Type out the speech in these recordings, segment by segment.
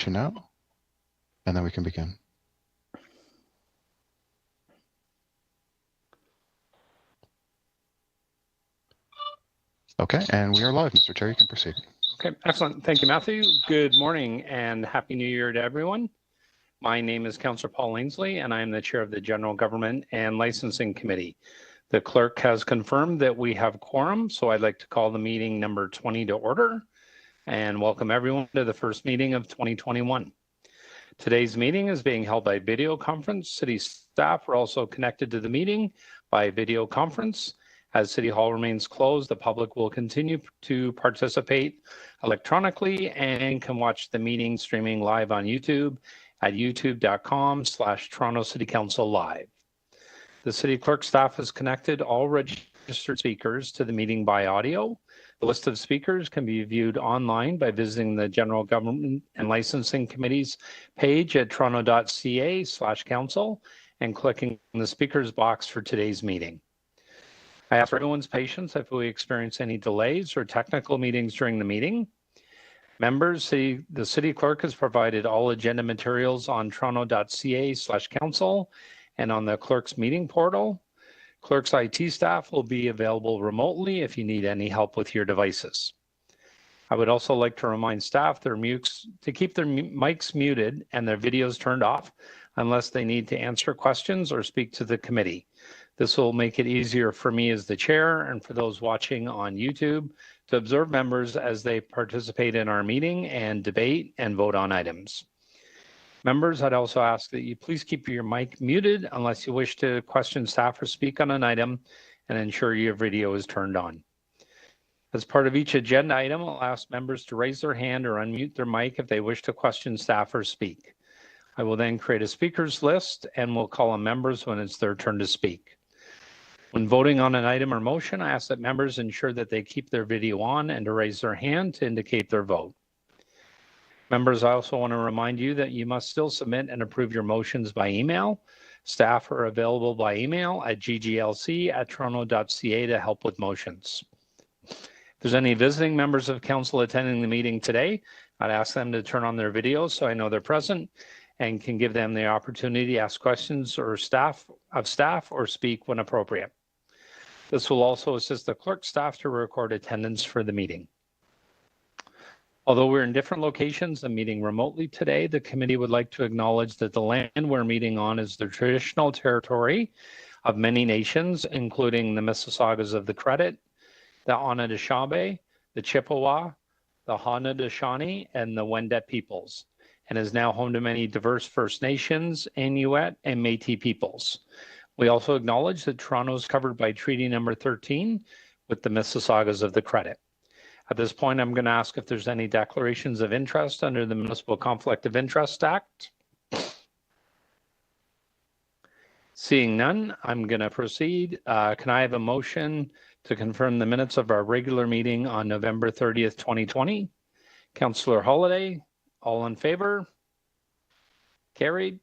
presentation now, and then we can begin. Okay, and we are live. Mr. Chair, you can proceed. Okay, excellent. Thank you, Matthew. Good morning and Happy New Year to everyone. My name is Councillor Paul Ainsley, and I am the chair of the General Government and Licensing Committee. The clerk has confirmed that we have quorum, so I'd like to call the meeting number 20 to order and welcome everyone to the first meeting of 2021. Today's meeting is being held by video conference. City staff are also connected to the meeting by video conference. As City Hall remains closed, the public will continue to participate electronically and can watch the meeting streaming live on YouTube at youtube.com/Toronto City Council Live. The City Clerk staff has connected all registered speakers to the meeting by audio. The list of speakers can be viewed online by visiting the General Government and Licensing Committee's page at toronto.ca/council and clicking the speakers box for today's meeting. I ask for everyone's patience if we experience any delays or technical meetings during the meeting. Members, the City Clerk has provided all agenda materials on toronto.ca/council and on the Clerk's meeting portal. Clerk's IT staff will be available remotely if you need any help with your devices. I would also like to remind staff to keep their mics muted and their videos turned off unless they need to answer questions or speak to the committee. This will make it easier for me as the chair and for those watching on YouTube to observe members as they participate in our meeting and debate and vote on items. Members, I'd also ask that you please keep your mic muted unless you wish to question staff or speak on an item, and ensure your video is turned on. As part of each agenda item, I'll ask members to raise their hand or unmute their mic if they wish to question staff or speak. I will then create a speakers list and will call on members when it's their turn to speak. When voting on an item or motion, I ask that members ensure that they keep their video on and to raise their hand to indicate their vote. Members, I also want to remind you that you must still submit and approve your motions by email. Staff are available by email at gglc@toronto.ca to help with motions. If there's any visiting members of council attending the meeting today, I'd ask them to turn on their videos so I know they're present and can give them the opportunity to ask questions or staff or speak when appropriate. This will also assist the clerk staff to record attendance for the meeting. Although we're in different locations and meeting remotely today, the committee would like to acknowledge that the land we're meeting on is the traditional territory of many nations, including the Mississaugas of the Credit, the Anishinaabe, the Chippewa, the Haudenosaunee, and the Wendat peoples, and is now home to many diverse First Nations, Inuit, and Métis peoples. We also acknowledge that Toronto is covered by Treaty Number 13 with the Mississaugas of the Credit. At this point, I'm going to ask if there's any declarations of interest under the Municipal Conflict of Interest Act. Seeing none, I'm going to proceed. Can I have a motion to confirm the minutes of our regular meeting on November 30th, 2020? Councillor Holyday, all in favor? Carried.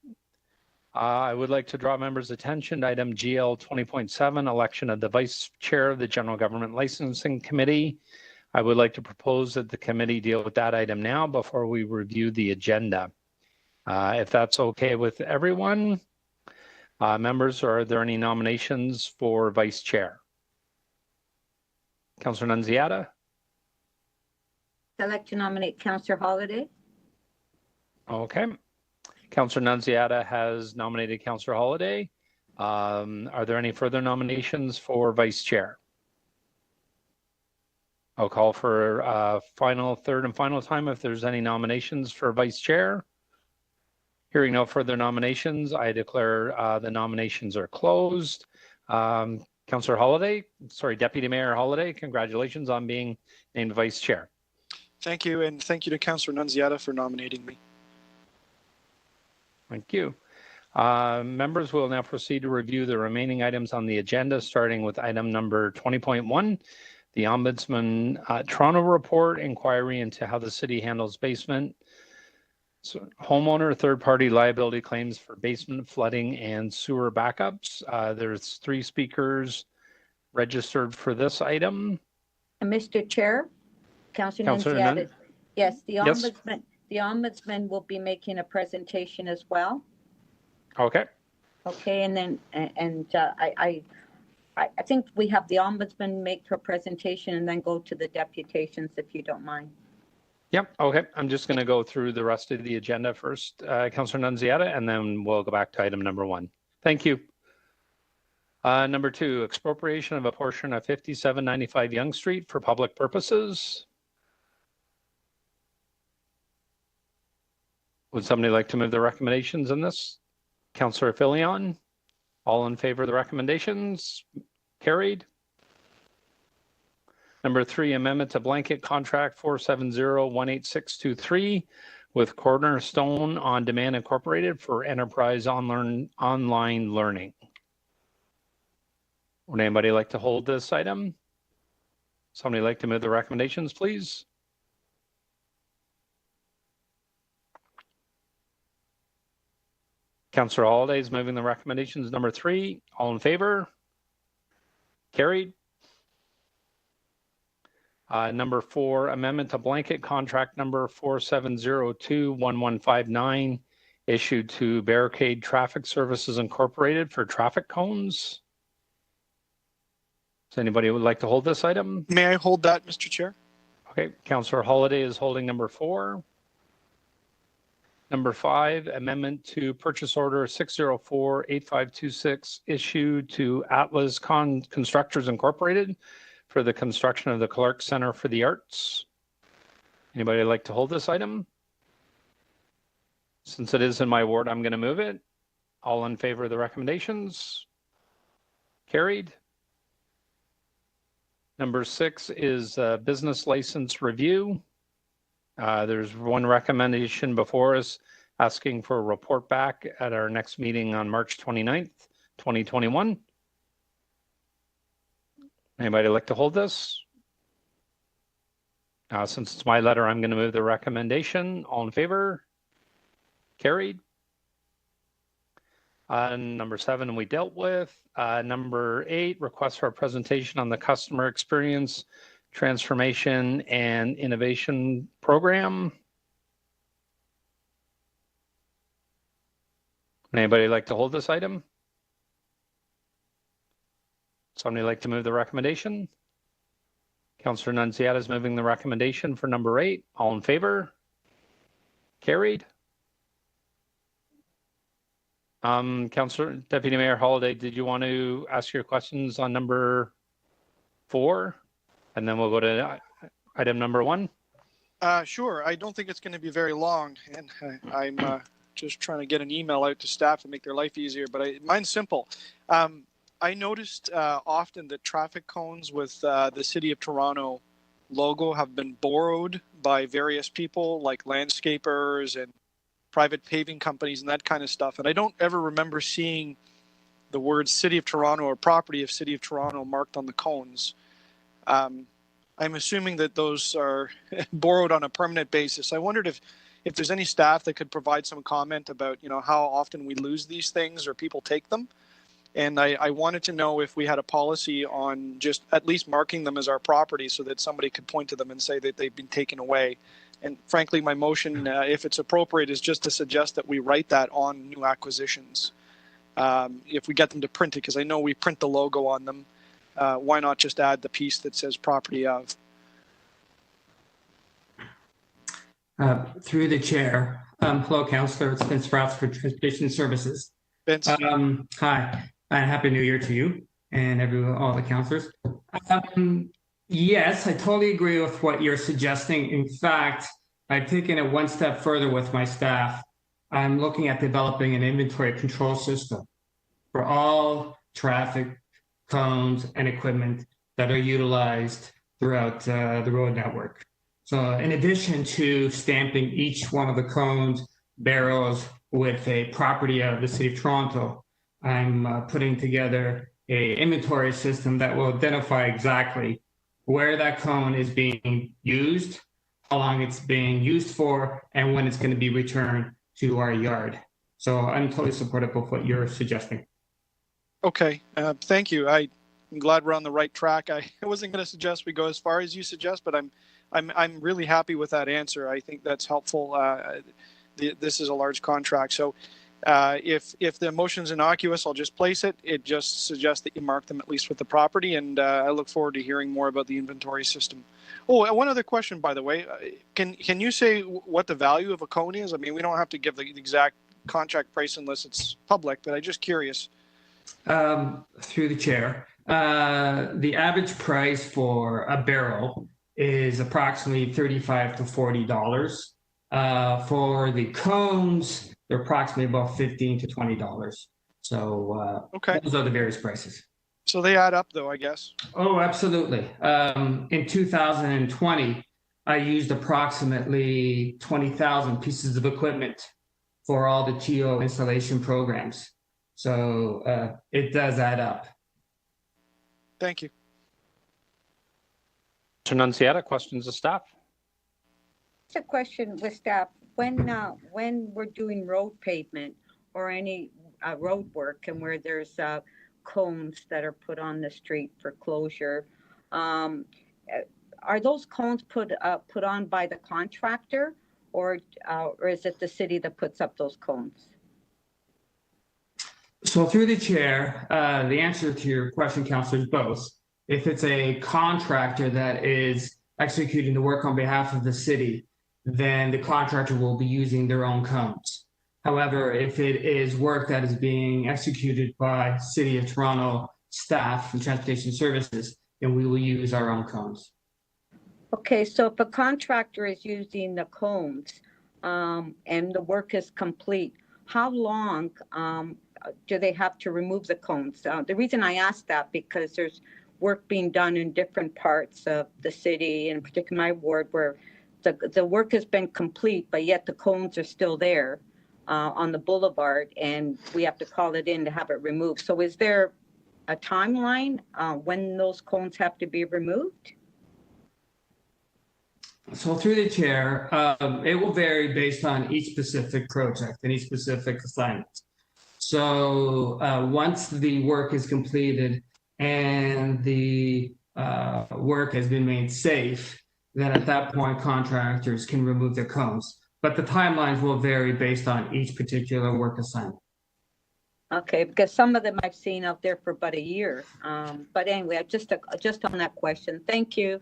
I would like to draw members' attention to item GL 20.7, election of the Vice Chair of the General Government Licensing Committee. I would like to propose that the committee deal with that item now before we review the agenda. If that's okay with everyone. Members, are there any nominations for Vice Chair? Councillor Nunziata? I'd like to nominate Councillor Holyday. Okay. Councillor Nunziata has nominated Councillor Holyday. Are there any further nominations for Vice Chair? I'll call for third and final time if there's any nominations for Vice Chair. Hearing no further nominations, I declare the nominations are closed. Councillor Holyday, Deputy Mayor Holyday, congratulations on being named Vice Chair. Thank you, and thank you to Councillor Nunziata for nominating me. Thank you. Members will now proceed to review the remaining items on the agenda, starting with item number 20.1, the Ombudsman Toronto Report, inquiry into how the city handles basement, homeowner third-party liability claims for basement flooding and sewer backups. There's 3 speakers registered for this item. Mr. Chair, Councillor Nunziata. Yes, the Ombudsman. The ombudsman will be making a presentation as well. Okay. Okay, and then, I think we have the ombudsman make her presentation and then go to the deputations, if you don't mind. Yep. Okay. I'm just going to go through the rest of the agenda first, Councillor Nunziata, and then we'll go back to item number 1. Thank you. Number 2, expropriation of a portion of 5795 Yonge Street for public purposes. Would somebody like to move the recommendations in this? Councillor Filion, all in favor of the recommendations? Carried. Number 3, amendment to blanket contract 470-18623 with Cornerstone On Demand Incorporated for enterprise online learning. Would anybody like to hold this item? Somebody like to move the recommendations, please? Councillor Holiday is moving the recommendations. Number 3, all in favor? Carried. Number 4, amendment to blanket contract number 4702-1159 issued to Barricade Traffic Services Incorporated for traffic cones. Does anybody would like to hold this item? May I hold that, Mr. Chair? Okay, Councillor Holiday is holding number 4. Number 5, amendment to purchase order 604-8526 issued to Atlas Constructors Incorporated for the construction of the Clark Center for the Arts. Anybody like to hold this item? Since it is in my ward, I'm going to move it. All in favor of the recommendations? Carried. Number 6 is business license review. There's one recommendation before us asking for a report back at our next meeting on March 29th, 2021. Anybody like to hold this? Since it's my letter, I'm going to move the recommendation. All in favor? Carried. Number 7, we dealt with. Number 8, request for a presentation on the customer experience transformation and innovation program. Anybody like to hold this item? Somebody like to move the recommendation? Councillor Nunziata is moving the recommendation for number 8. All in favor? Carried. Councillor Deputy Mayor Holiday, did you want to ask your questions on number 4? And then we'll go to item number 1. Sure. I don't think it's going to be very long. And I'm just trying to get an email out to staff to make their life easier. But mine's simple. I noticed often that traffic cones with the City of Toronto logo have been borrowed by various people like landscapers and private paving companies and that kind of stuff. And I don't ever remember seeing the words City of Toronto or property of City of Toronto marked on the cones. I'm assuming that those are borrowed on a permanent basis. I wondered if there's any staff that could provide some comment about, how often we lose these things or people take them. And I wanted to know if we had a policy on just at least marking them as our property so that somebody could point to them and say that they've been taken away. And frankly, my motion, if it's appropriate, is just to suggest that we write that on new acquisitions. If we get them to print it, because I know we print the logo on them. Why not just add the piece that says property of? Through the chair. Hello, Councillor. It's Vince Rouse for Transportation Services. Vince? Hi, and Happy New Year to you and all the councillors. Yes, I totally agree with what you're suggesting. In fact, I've taken it one step further with my staff. I'm looking at developing an inventory control system for all traffic cones and equipment that are utilized throughout the road network. So in addition to stamping each one of the cones, barrels with a property of the City of Toronto, I'm putting together a inventory system that will identify exactly where that cone is being used, how long it's being used for, and when it's going to be returned to our yard. So I'm totally supportive of what you're suggesting. Okay, thank you. I'm glad we're on the right track. I wasn't going to suggest we go as far as you suggest, but I'm I'm really happy with that answer. I think that's helpful. This is a large contract, so if the motion's innocuous, I'll just place it. It just suggests that you mark them at least with the property, and I look forward to hearing more about the inventory system. Oh, one other question, by the way. Can you say what the value of a cone is? I mean, we don't have to give the exact contract price unless it's public, but I'm just curious. Through the chair, the average price for a barrel is approximately $35 to $40. For the cones, they're approximately about $15 to $20. So Okay. Those are the various prices. So they add up, though, I guess. Oh, absolutely. In 2020, I used approximately 20,000 pieces of equipment for all the TO installation programs. So it does add up. Thank you. Mr. Nunziata, questions of staff? Just a question with staff. When we're doing road pavement or any road work and where there's cones that are put on the street for closure, are those cones put on by the contractor, or is it the city that puts up those cones? So through the chair, the answer to your question, Councillor, is both. If it's a contractor that is executing the work on behalf of the city, then the contractor will be using their own cones. However, if it is work that is being executed by City of Toronto staff and transportation services, then we will use our own cones. Okay, so if a contractor is using the cones and the work is complete, how long do they have to remove the cones? The reason I ask that, because there's work being done in different parts of the city, in particular my ward, where the work has been complete, but yet the cones are still there on the boulevard, and we have to call it in to have it removed. So is there a timeline when those cones have to be removed? So through the chair, it will vary based on each specific project and each specific assignment. So once the work is completed and the work has been made safe, then at that point, contractors can remove their cones. But the timelines will vary based on each particular work assignment. Okay, because some of them I've seen out there for about a year. But anyway, just on that question. Thank you.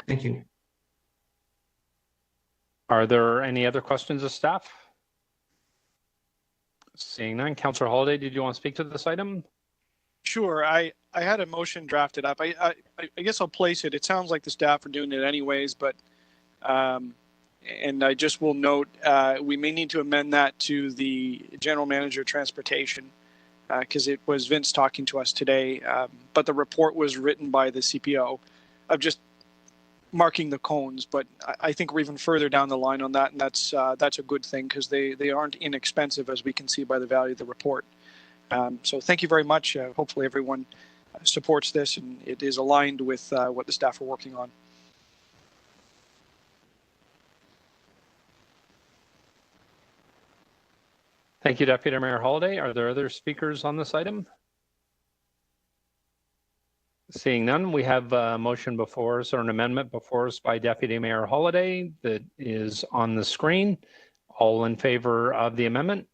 Thank you. Are there any other questions of staff? Seeing none. Councillor Holyday, did you want to speak to this item? Sure. I had a motion drafted up. I guess I'll place it. It sounds like the staff are doing it anyways, but and I just will note we may need to amend that to the general manager of transportation because it was Vince talking to us today, but the report was written by the CPO of just marking the cones. But I think we're even further down the line on that, and that's a good thing because they aren't inexpensive, as we can see by the value of the report. So thank you very much. Hopefully everyone supports this and it is aligned with what the staff are working on. Thank you, Deputy Mayor Holyday. Are there other speakers on this item? Seeing none, we have a motion before us, or an amendment before us by Deputy Mayor Holyday that is on the screen. All in favor of the amendment?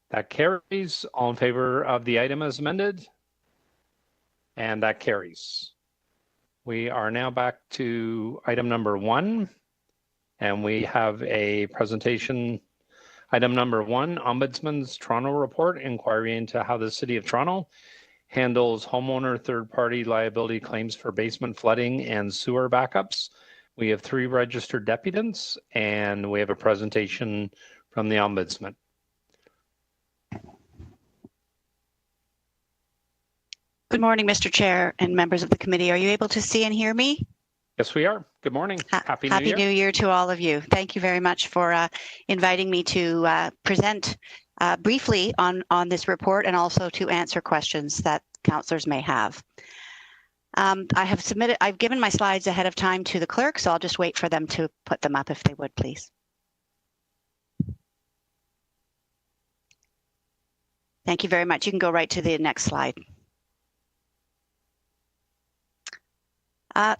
That carries. All in favor of the item as amended? And that carries. We are now back to item number 1, and we have a presentation. Item number 1, Ombudsman's Toronto Report, inquiry into how the City of Toronto handles homeowner third-party liability claims for basement flooding and sewer backups. We have 3 registered deputants, and we have a presentation from the Ombudsman. Good morning, Mr. Chair and members of the committee. Are you able to see and hear me? Yes, we are. Good morning. Happy New Year. Happy New Year to all of you. Thank you very much for inviting me to present briefly on this report and also to answer questions that councillors may have. I've given my slides ahead of time to the clerk, so I'll just wait for them to put them up if they would, please. Thank you very much. You can go right to the next slide.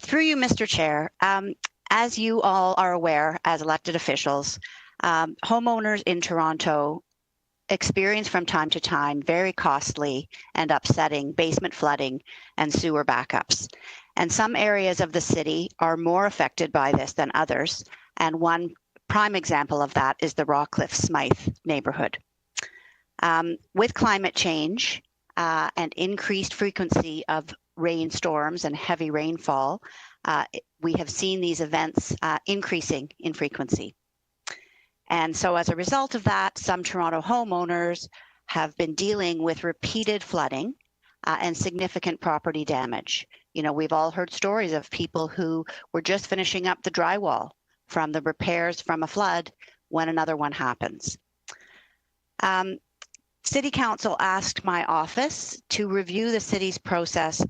Through you, Mr. Chair, as you all are aware as elected officials, homeowners in Toronto experience from time to time very costly and upsetting basement flooding and sewer backups. And some areas of the city are more affected by this than others. And one prime example of that is the Rawcliffe Smythe neighborhood. With climate change and increased frequency of rainstorms and heavy rainfall, we have seen these events increasing in frequency. And so as a result of that, some Toronto homeowners have been dealing with repeated flooding and significant property damage. You know, we've all heard stories of people who were just finishing up the drywall from the repairs from a flood when another one happens. City Council asked my office to review the city's process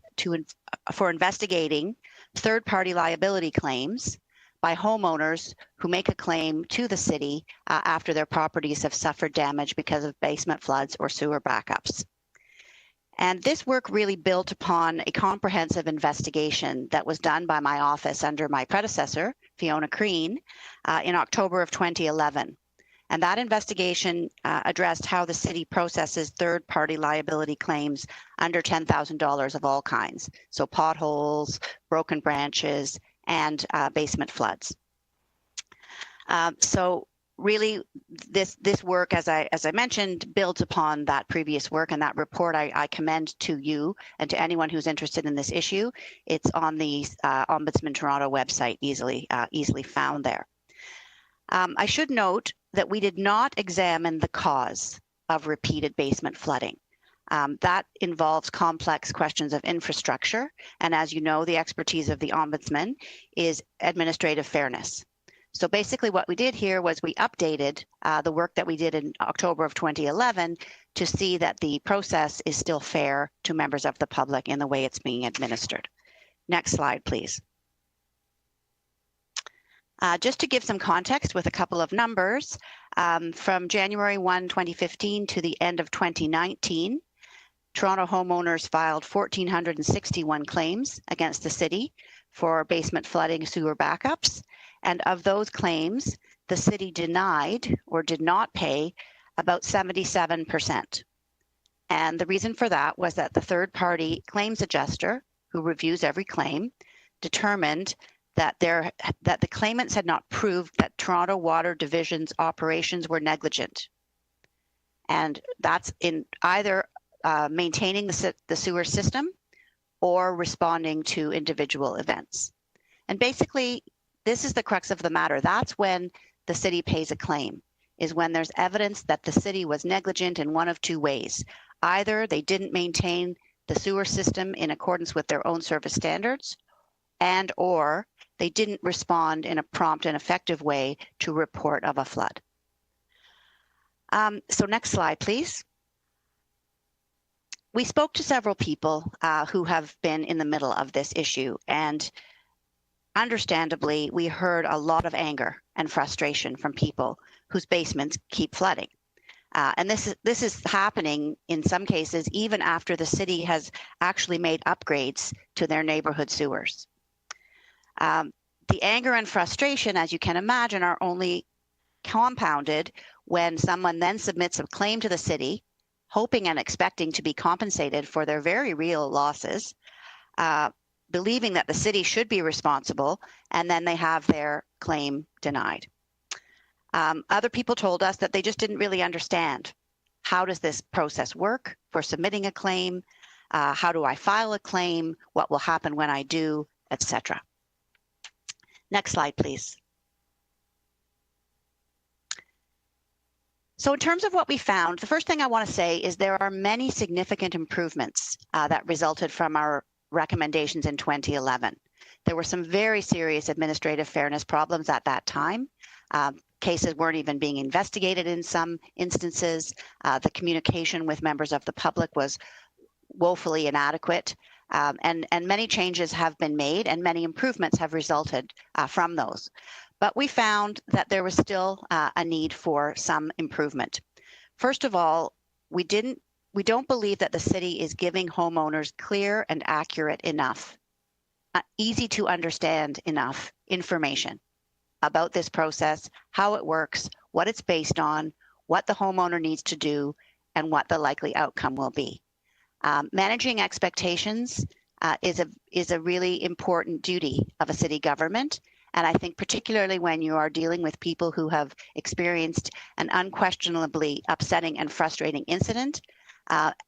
for investigating third-party liability claims by homeowners who make a claim to the city after their properties have suffered damage because of basement floods or sewer backups. And this work really built upon a comprehensive investigation that was done by my office under my predecessor, Fiona Crean, in October of 2011. And that investigation addressed how the city processes third-party liability claims under $10,000 of all kinds. So potholes, broken branches, and basement floods. So really, this work, as I mentioned, builds upon that previous work, and that report I commend to you and to anyone who's interested in this issue. It's on the Ombudsman Toronto website, easily found there. I should note that we did not examine the cause of repeated basement flooding. That involves complex questions of infrastructure, and as you know, the expertise of the Ombudsman is administrative fairness. So basically what we did here was we updated the work that we did in October of 2011 to see that the process is still fair to members of the public in the way it's being administered. Next slide, please. Just to give some context with a couple of numbers, from January 1, 2015 to the end of 2019, Toronto homeowners filed 1,461 claims against the city for basement flooding sewer backups. And of those claims, the city denied or did not pay about 77%. And the reason for that was that the third-party claims adjuster, who reviews every claim, determined that the claimants had not proved that Toronto Water Division's operations were negligent. And that's in either maintaining the sewer system or responding to individual events. And basically, this is the crux of the matter. That's when the city pays a claim, is when there's evidence that the city was negligent in one of two ways. Either they didn't maintain the sewer system in accordance with their own service standards, and or they didn't respond in a prompt and effective way to report of a flood. So next slide, please. We spoke to several people who have been in the middle of this issue, and understandably, we heard a lot of anger and frustration from people whose basements keep flooding. And this is happening in some cases even after the city has actually made upgrades to their neighborhood sewers. The anger and frustration, as you can imagine, are only compounded when someone then submits a claim to the city, hoping and expecting to be compensated for their very real losses, believing that the city should be responsible, and then they have their claim denied. Other people told us that they just didn't really understand. How does this process work for submitting a claim? How do I file a claim? What will happen when I do, etc. Next slide, please. So in terms of what we found, the first thing I want to say is there are many significant improvements that resulted from our recommendations in 2011. There were some very serious administrative fairness problems at that time. Cases weren't even being investigated in some instances. The communication with members of the public was woefully inadequate. And many changes have been made and many improvements have resulted from those. But we found that there was still a need for some improvement. First of all, we don't believe that the city is giving homeowners clear and accurate enough easy to understand enough information about this process, how it works, what it's based on, what the homeowner needs to do, and what the likely outcome will be. Managing expectations is a really important duty of a city government. And I think particularly when you are dealing with people who have experienced an unquestionably upsetting and frustrating incident,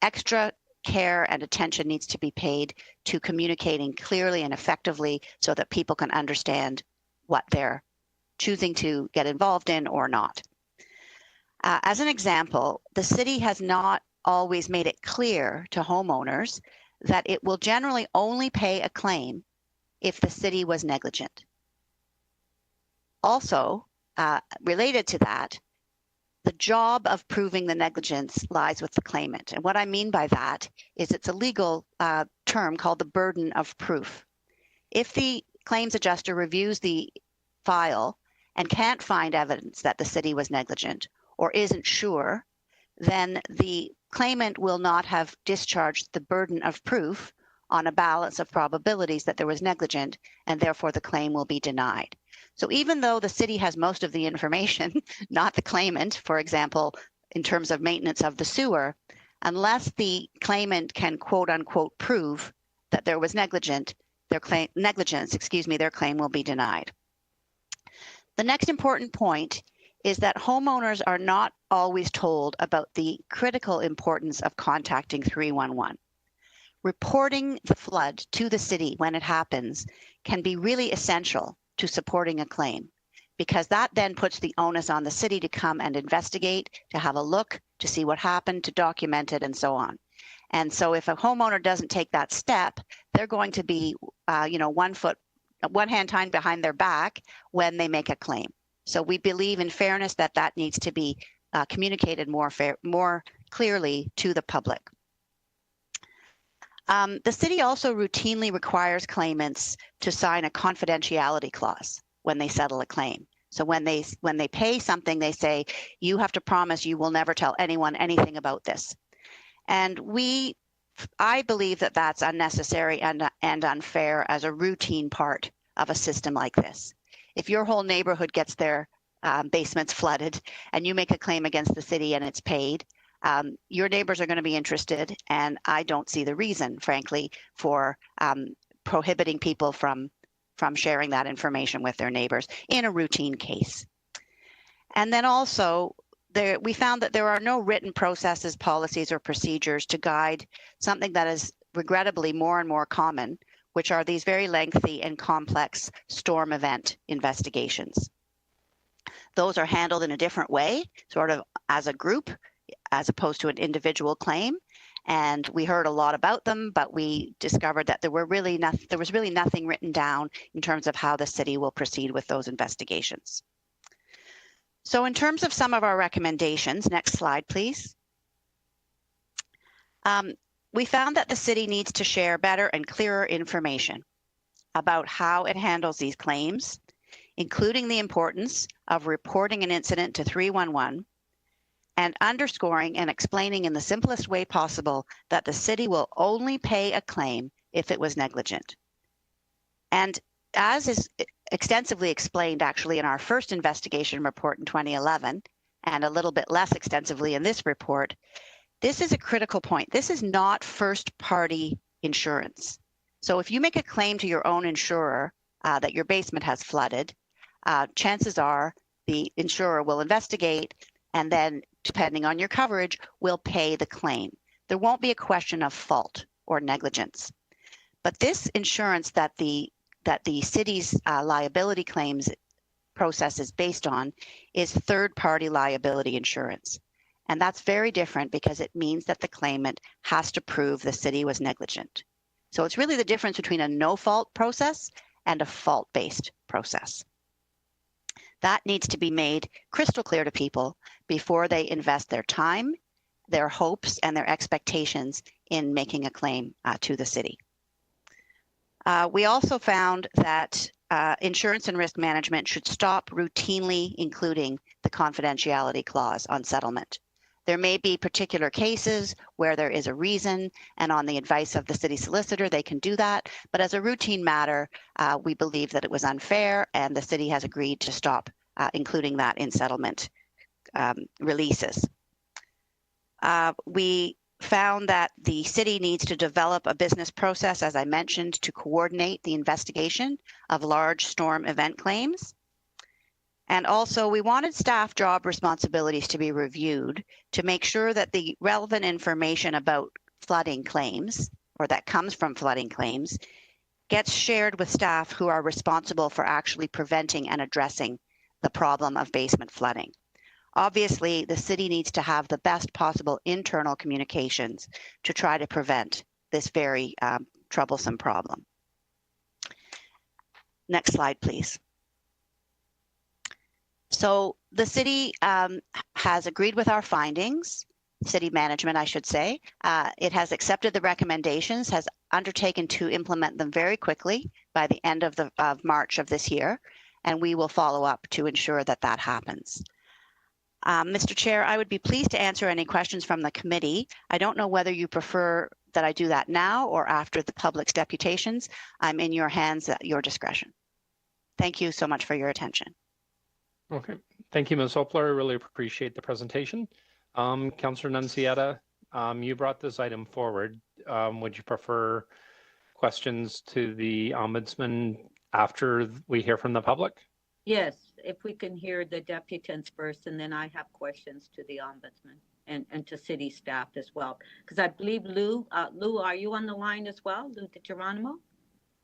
extra care and attention needs to be paid to communicating clearly and effectively so that people can understand what they're choosing to get involved in or not. As an example, the city has not always made it clear to homeowners that it will generally only pay a claim if the city was negligent. Also, related to that, the job of proving the negligence lies with the claimant. And what I mean by that is it's a legal term called the burden of proof. If the claims adjuster reviews the file and can't find evidence that the city was negligent or isn't sure, then the claimant will not have discharged the burden of proof on a balance of probabilities that there was negligent, and therefore the claim will be denied. So even though the city has most of the information, not the claimant, for example, in terms of maintenance of the sewer, unless the claimant can quote unquote prove that there was negligence, their claim will be denied. The next important point is that homeowners are not always told about the critical importance of contacting 311. Reporting the flood to the city when it happens can be really essential to supporting a claim, because that then puts the onus on the city to come and investigate, to have a look, to see what happened, to document it, and so on. And so if a homeowner doesn't take that step, they're going to be, one hand tied behind their back when they make a claim. So we believe in fairness that needs to be communicated more clearly to the public. The city also routinely requires claimants to sign a confidentiality clause when they settle a claim. So when they pay something, they say, you have to promise you will never tell anyone anything about this. And I believe that that's unnecessary and unfair as a routine part of a system like this. If your whole neighborhood gets their basements flooded and you make a claim against the city and it's paid, your neighbors are going to be interested, and I don't see the reason, frankly, for prohibiting people from sharing that information with their neighbors in a routine case. And then also, we found that there are no written processes, policies, or procedures to guide something that is regrettably more and more common, which are these very lengthy and complex storm event investigations. Those are handled in a different way, sort of as a group, as opposed to an individual claim. And we heard a lot about them, but we discovered that there was really nothing written down in terms of how the city will proceed with those investigations. So in terms of some of our recommendations, next slide, please. We found that the city needs to share better and clearer information about how it handles these claims, including the importance of reporting an incident to 311, and underscoring and explaining in the simplest way possible that the city will only pay a claim if it was negligent. And as is extensively explained actually in our first investigation report in 2011, and a little bit less extensively in this report, this is a critical point. This is not first-party insurance. So if you make a claim to your own insurer that your basement has flooded, chances are the insurer will investigate and then, depending on your coverage, will pay the claim. There won't be a question of fault or negligence. But this insurance that the city's liability claims process is based on is third-party liability insurance. And that's very different because it means that the claimant has to prove the city was negligent. So it's really the difference between a no-fault process and a fault-based process. That needs to be made crystal clear to people before they invest their time, their hopes, and their expectations in making a claim to the city. We also found that insurance and risk management should stop routinely including the confidentiality clause on settlement. There may be particular cases where there is a reason, and on the advice of the city solicitor, they can do that. But as a routine matter, we believe that it was unfair, and the city has agreed to stop including that in settlement releases. We found that the city needs to develop a business process, as I mentioned, to coordinate the investigation of large storm event claims. And also, we wanted staff job responsibilities to be reviewed to make sure that the relevant information about flooding claims, or that comes from flooding claims, gets shared with staff who are responsible for actually preventing and addressing the problem of basement flooding. Obviously, the city needs to have the best possible internal communications to try to prevent this very troublesome problem. Next slide, please. So the city has agreed with our findings, city management, I should say. It has accepted the recommendations, has undertaken to implement them very quickly by the end of March of this year, and we will follow up to ensure that that happens. Mr. Chair, I would be pleased to answer any questions from the committee. I don't know whether you prefer that I do that now or after the public's deputations. I'm in your hands at your discretion. Thank you so much for your attention. Okay, thank you, Ms. Opler. I really appreciate the presentation. Councillor Nunziata, you brought this item forward. Would you prefer questions to the Ombudsman after we hear from the public? Yes, if we can hear the deputants first, and then I have questions to the Ombudsman and to city staff as well. Because I believe Lou, are you on the line as well, Lou DeGeronimo?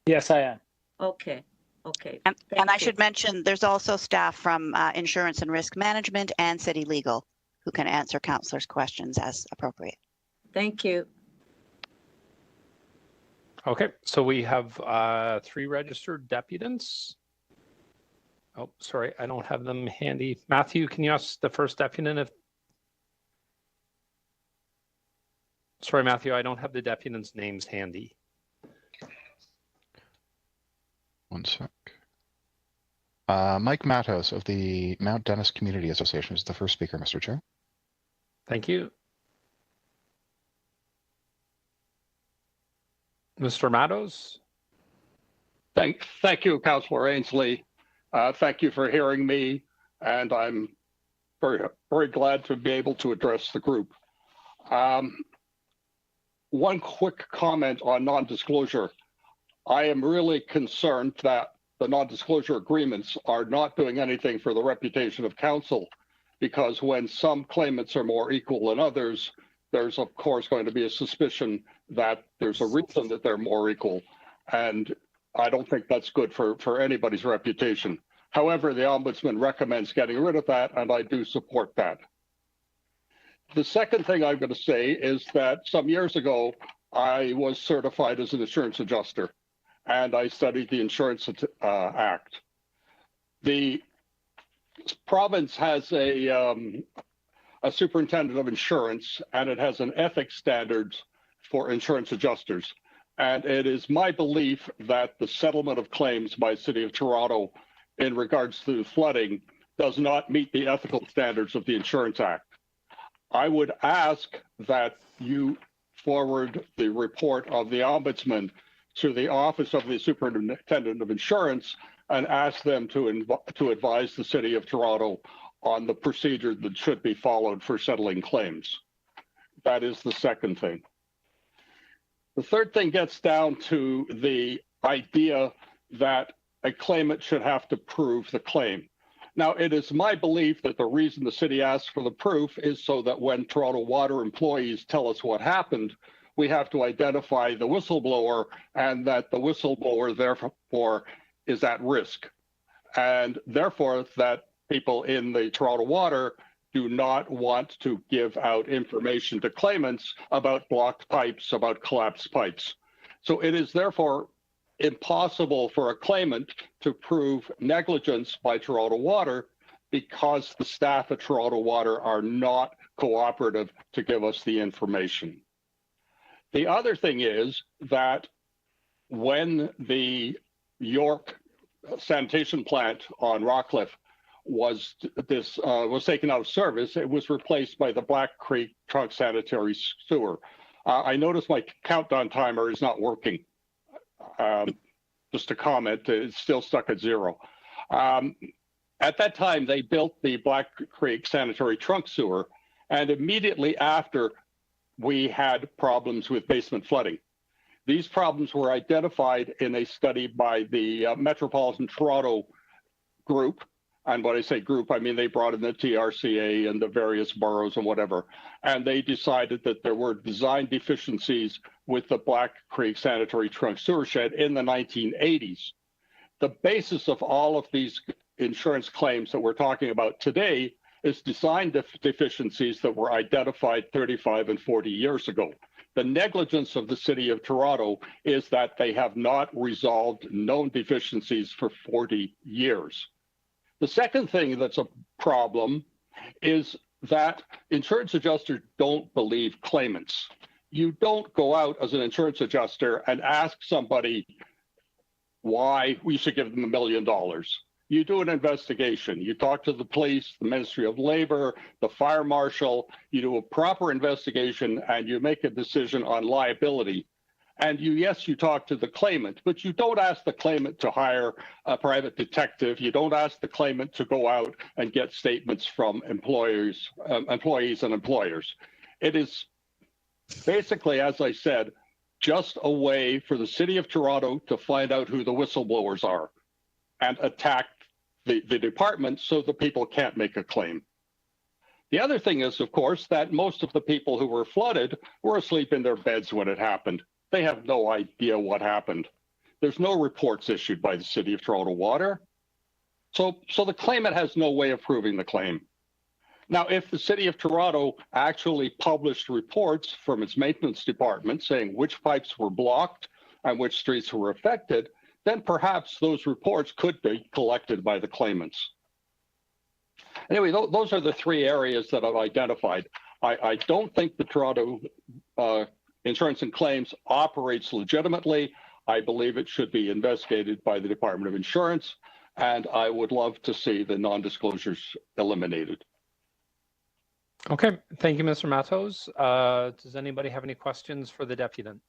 Yes, I am. Okay. Okay. And I should mention, there's also staff from Insurance and Risk Management and City Legal who can answer councillors' questions as appropriate. Thank you. Okay, so we have 3 registered deputants. Oh, sorry, I don't have them handy. Matthew, can you ask the first deputant if... Sorry, Matthew, I don't have the deputants' names handy. One sec. Mike Matos of the Mount Dennis Community Association is the first speaker, Mr. Chair. Thank you. Mr. Matos? Thank you, Councillor Ainsley. Thank you for hearing me, and I'm very glad to be able to address the group. One quick comment on non-disclosure. I am really concerned that the non-disclosure agreements are not doing anything for the reputation of council, because when some claimants are more equal than others, there's of course going to be a suspicion that there's a reason that they're more equal. And I don't think that's good for anybody's reputation. However, the Ombudsman recommends getting rid of that, and I do support that. The second thing I'm going to say is that some years ago, I was certified as an insurance adjuster, and I studied the Insurance Act. The province has a superintendent of insurance, and it has an ethics standards for insurance adjusters. And it is my belief that the settlement of claims by the City of Toronto in regards to flooding does not meet the ethical standards of the Insurance Act. I would ask that you forward the report of the Ombudsman to the Office of the Superintendent of Insurance and ask them to advise the City of Toronto on the procedure that should be followed for settling claims. That is the second thing. The third thing gets down to the idea that a claimant should have to prove the claim. Now, it is my belief that the reason the city asks for the proof is so that when Toronto Water employees tell us what happened, we have to identify the whistleblower, and that the whistleblower therefore is at risk. And therefore that people in the Toronto Water do not want to give out information to claimants about blocked pipes, about collapsed pipes. So it is therefore impossible for a claimant to prove negligence by Toronto Water because the staff at Toronto Water are not cooperative to give us the information. The other thing is that when the York sanitation plant on Rockcliffe was taken out of service, it was replaced by the Black Creek trunk sanitary sewer. I noticed my countdown timer is not working. Just a comment, it's still stuck at 0. At that time, they built the Black Creek sanitary trunk sewer, and immediately after, we had problems with basement flooding. These problems were identified in a study by the Metropolitan Toronto group. And when I say group, I mean they brought in the TRCA and the various boroughs and whatever. And they decided that there were design deficiencies with the Black Creek sanitary trunk sewer shed in the 1980s. The basis of all of these insurance claims that we're talking about today is design deficiencies that were identified 35 and 40 years ago. The negligence of the City of Toronto is that they have not resolved known deficiencies for 40 years. The second thing that's a problem is that insurance adjusters don't believe claimants. You don't go out as an insurance adjuster and ask somebody why we should give them $1 million. You do an investigation. You talk to the police, the Ministry of Labor, the fire marshal. You do a proper investigation and you make a decision on liability. And yes, you talk to the claimant, but you don't ask the claimant to hire a private detective. You don't ask the claimant to go out and get statements from employees and employers. It is basically, as I said, just a way for the City of Toronto to find out who the whistleblowers are and attack the department so the people can't make a claim. The other thing is, of course, that most of the people who were flooded were asleep in their beds when it happened. They have no idea what happened. There's no reports issued by the City of Toronto Water. So the claimant has no way of proving the claim. Now, if the City of Toronto actually published reports from its maintenance department saying which pipes were blocked and which streets were affected, then perhaps those reports could be collected by the claimants. Anyway, those are the 3 areas that I've identified. I don't think the Toronto Insurance and Claims operates legitimately. I believe it should be investigated by the Department of Insurance, and I would love to see the non-disclosures eliminated. Okay, thank you, Mr. Matos. Does anybody have any questions for the deputant?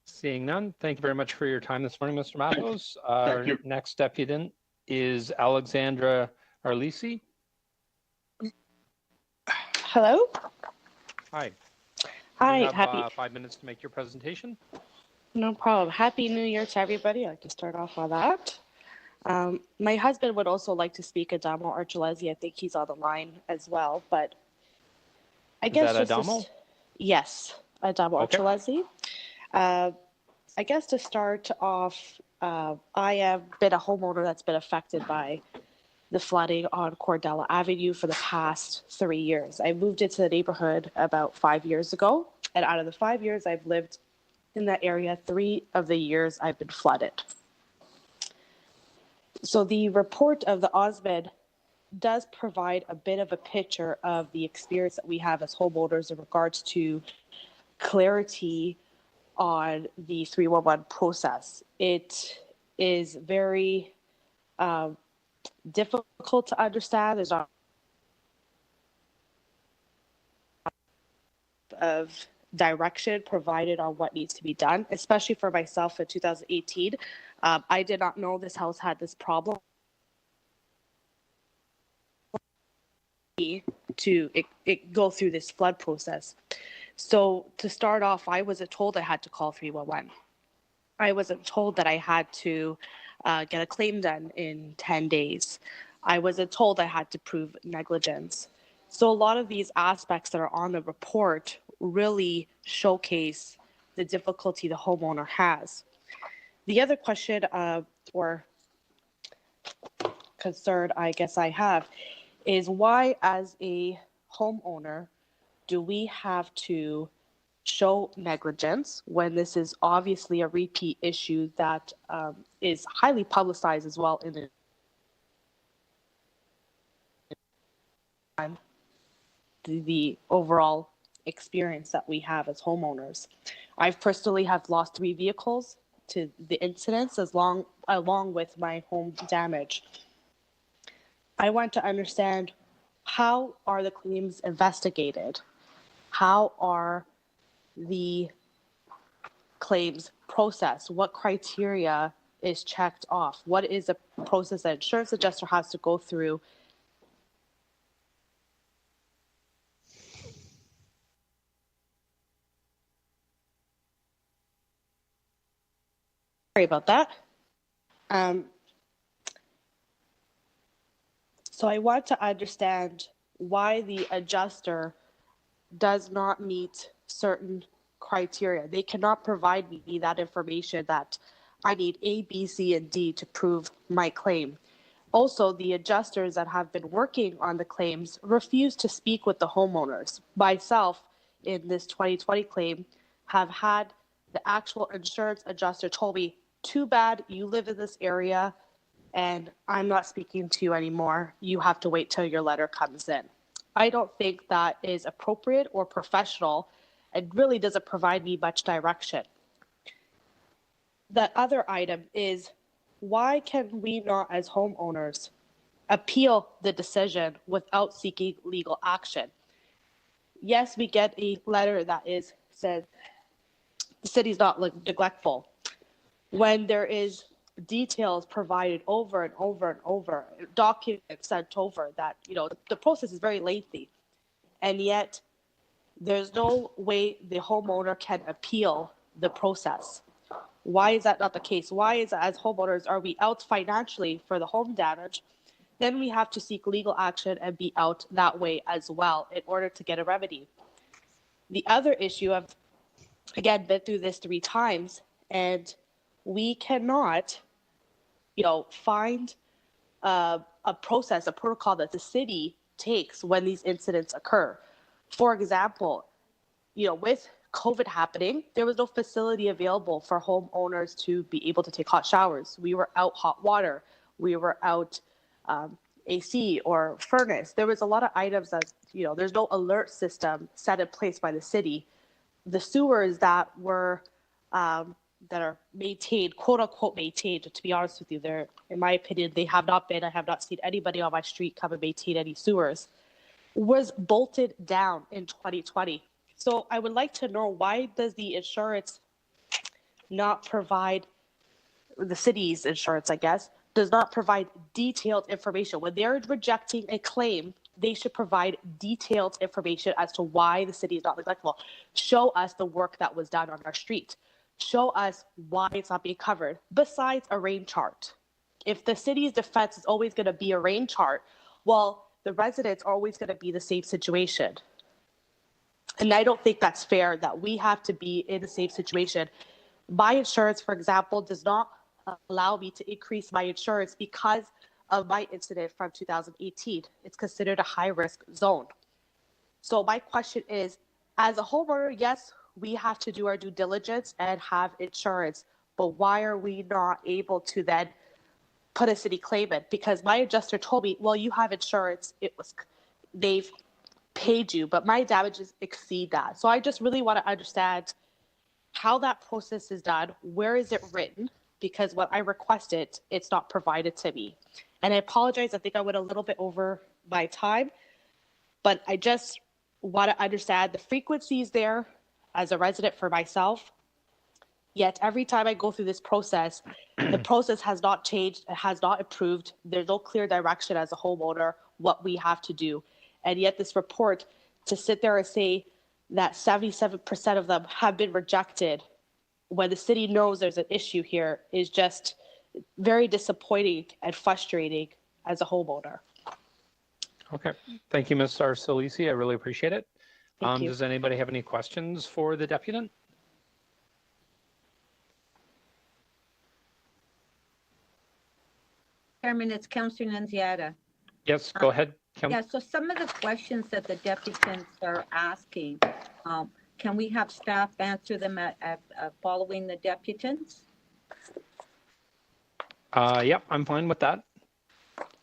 Seeing none, thank you very much for your time this morning, Mr. Matos. Our next deputant is Alexandra Arlisi. Hello. Hi. Hi. You have, happy 5 minutes to make your presentation. No problem. Happy New Year to everybody. I'd like to start off on that. My husband would also like to speak, Adamo Archulesi. I think he's on the line as well, but I guess is that Adamo? Yes, Adamo Archulesi. I guess to start off, I have been a homeowner that's been affected by the flooding on Cordella Avenue for the past 3 years. I moved into the neighborhood about 5 years ago, and out of the 5 years I've lived in that area, 3 of the years I've been flooded. So the report of the OSMED does provide a bit of a picture of the experience that we have as homeowners in regards to clarity on the 311 process. It is very difficult to understand. There's not of direction provided on what needs to be done, especially for myself in 2018. I did not know this house had this problem. To go through this flood process. So to start off, I wasn't told I had to call 311. I wasn't told that I had to get a claim done in 10 days. I wasn't told I had to prove negligence. So a lot of these aspects that are on the report really showcase the difficulty the homeowner has. The other question or concern I guess I have is why, as a homeowner, do we have to show negligence when this is obviously a repeat issue that is highly publicized as well in the overall experience that we have as homeowners? I personally have lost 3 vehicles to the incidents along with my home damage. I want to understand, how are the claims investigated? How are the claims processed? What criteria is checked off? What is a process that insurance adjuster has to go through? Sorry about that. So I want to understand why the adjuster does not meet certain criteria. They cannot provide me that information that I need A, B, C, and D to prove my claim. Also, the adjusters that have been working on the claims refuse to speak with the homeowners. Myself, in this 2020 claim, have had the actual insurance adjuster told me, too bad you live in this area and I'm not speaking to you anymore. You have to wait till your letter comes in. I don't think that is appropriate or professional. It really doesn't provide me much direction. The other item is, why can we not, as homeowners, appeal the decision without seeking legal action? Yes, we get a letter that says the city's not neglectful. When there is details provided over and over and over, documents sent over, that, the process is very lengthy, and yet there's no way the homeowner can appeal the process. Why is that not the case? Why is it, as homeowners, are we out financially for the home damage? Then we have to seek legal action and be out that way as well in order to get a remedy. The other issue, I've again been through this 3 times, and we cannot find a process, a protocol that the city takes when these incidents occur. For example, with COVID happening, there was no facility available for homeowners to be able to take hot showers. We were out hot water. We were out AC or furnace. There was a lot of items that, there's no alert system set in place by the city. The sewers that are maintained, quote unquote maintained, to be honest with you, in my opinion, they have not been. I have not seen anybody on my street come and maintain any sewers, was bolted down in 2020. So I would like to know, why does the insurance not provide, the city's insurance, I guess, does not provide detailed information? When they're rejecting a claim, they should provide detailed information as to why the city is not neglectful. Show us the work that was done on our street. Show us why it's not being covered, besides a rain chart. If the city's defense is always going to be a rain chart, well, the residents are always going to be the same situation. And I don't think that's fair, that we have to be in the same situation. My insurance, for example, does not allow me to increase my insurance because of my incident from 2018. It's considered a high-risk zone. So my question is, as a homeowner, yes, we have to do our due diligence and have insurance, but why are we not able to then put a city claim in? Because my adjuster told me, well, you have insurance. They've paid you, but my damages exceed that. So I just really want to understand how that process is done. Where is it written? Because when I requested, it's not provided to me. And I apologize, I think I went a little bit over my time, but I just want to understand the frequencies there as a resident for myself. Yet every time I go through this process, the process has not changed, it has not improved. There's no clear direction as a homeowner what we have to do. And yet this report, to sit there and say that 77% of them have been rejected when the city knows there's an issue here, is just very disappointing and frustrating as a homeowner. Okay. Thank you, Ms. Arsolisi. I really appreciate it. Thank you. Does anybody have any questions for the deputant? Chairman, it's Councillor Nunziata. Yes, go ahead. Yeah, so some of the questions that the deputants are asking, can we have staff answer them at following the deputants? Yep, I'm fine with that.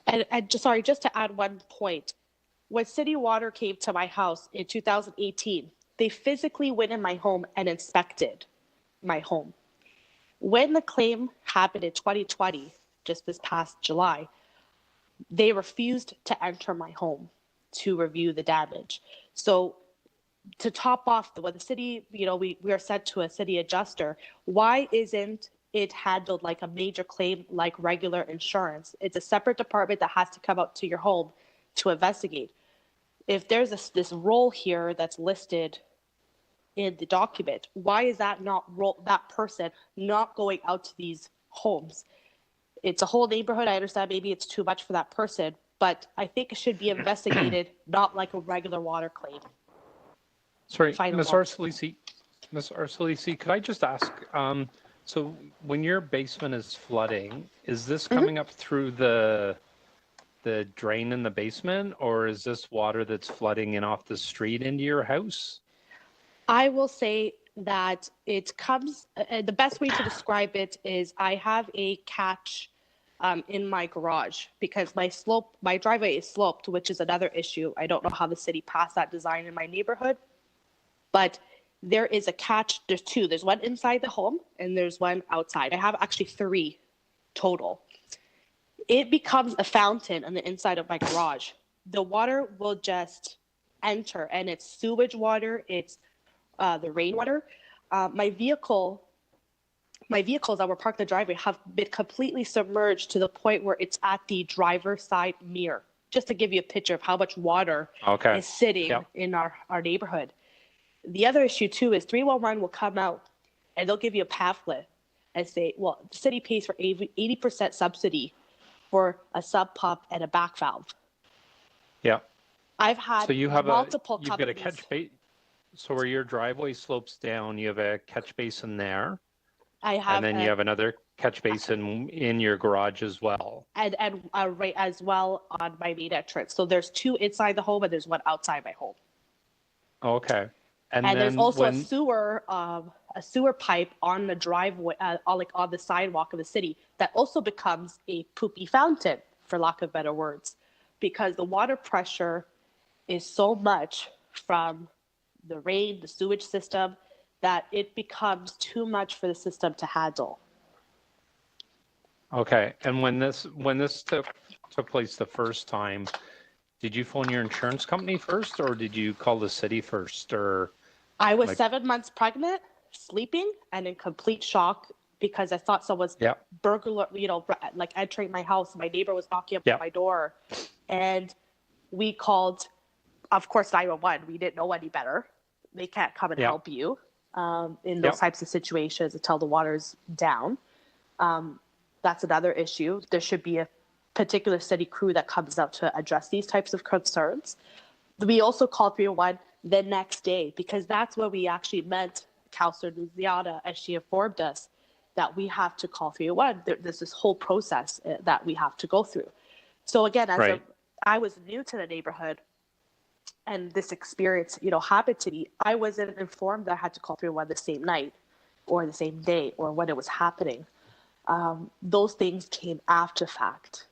And sorry, just to add one point. When City Water came to my house in 2018, they physically went in my home and inspected my home. When the claim happened in 2020, just this past July, they refused to enter my home to review the damage. So to top off what the city, we are sent to a city adjuster. Why isn't it handled like a major claim, like regular insurance? It's a separate department that has to come out to your home to investigate. If there's this role here that's listed in the document, why is that that person not going out to these homes? It's a whole neighborhood. I understand maybe it's too much for that person, but I think it should be investigated, not like a regular water claim. Sorry, Ms. Arcelisi, could I just ask, so when your basement is flooding, is this coming up through the drain in the basement, or is this water that's flooding in off the street into your house? I will say that it comes, the best way to describe it is I have a catch in my garage because my driveway is sloped, which is another issue. I don't know how the city passed that design in my neighborhood, but there is a catch. There's two. There's one inside the home and there's one outside. I have actually 3 total. It becomes a fountain on the inside of my garage. The water will just enter, and it's sewage water. It's the rainwater. My vehicles that were parked in the driveway have been completely submerged to the point where it's at the driver's side mirror, just to give you a picture of how much water is sitting in our neighborhood. The other issue too is 311 will come out and they'll give you a pamphlet and say, well, the city pays for 80% subsidy for a sub pump and a back valve. Yeah. I've had so you have multiple you've got a catch basin. So where your driveway slopes down, you have a catch basin there. I have, and then you have another catch basin in your garage as well. And right as well on my main entrance. So there's 2 inside the home and there's one outside my home. Okay. And there's also a sewer pipe on the driveway, on the sidewalk of the city that also becomes a poopy fountain, for lack of better words, because the water pressure is so much from the rain, the sewage system, that it becomes too much for the system to handle. Okay. And when this took place the first time, did you phone your insurance company first, or did you call the city first? Or I was 7 months pregnant, sleeping, and in complete shock because I thought someone's burglar, like entering my house. My neighbor was knocking up my door, and we called, of course, 911. We didn't know any better. They can't come and help you in those types of situations until the water's down. That's another issue. There should be a particular city crew that comes out to address these types of concerns. We also called 301 the next day because that's what we actually meant, Councillor Luziana, as she informed us, that we have to call 301. There's this whole process that we have to go through. So again, I was new to the neighborhood and this experience, happened to me. I wasn't informed that I had to call 301 the same night or the same day or when it was happening. Those things came after fact.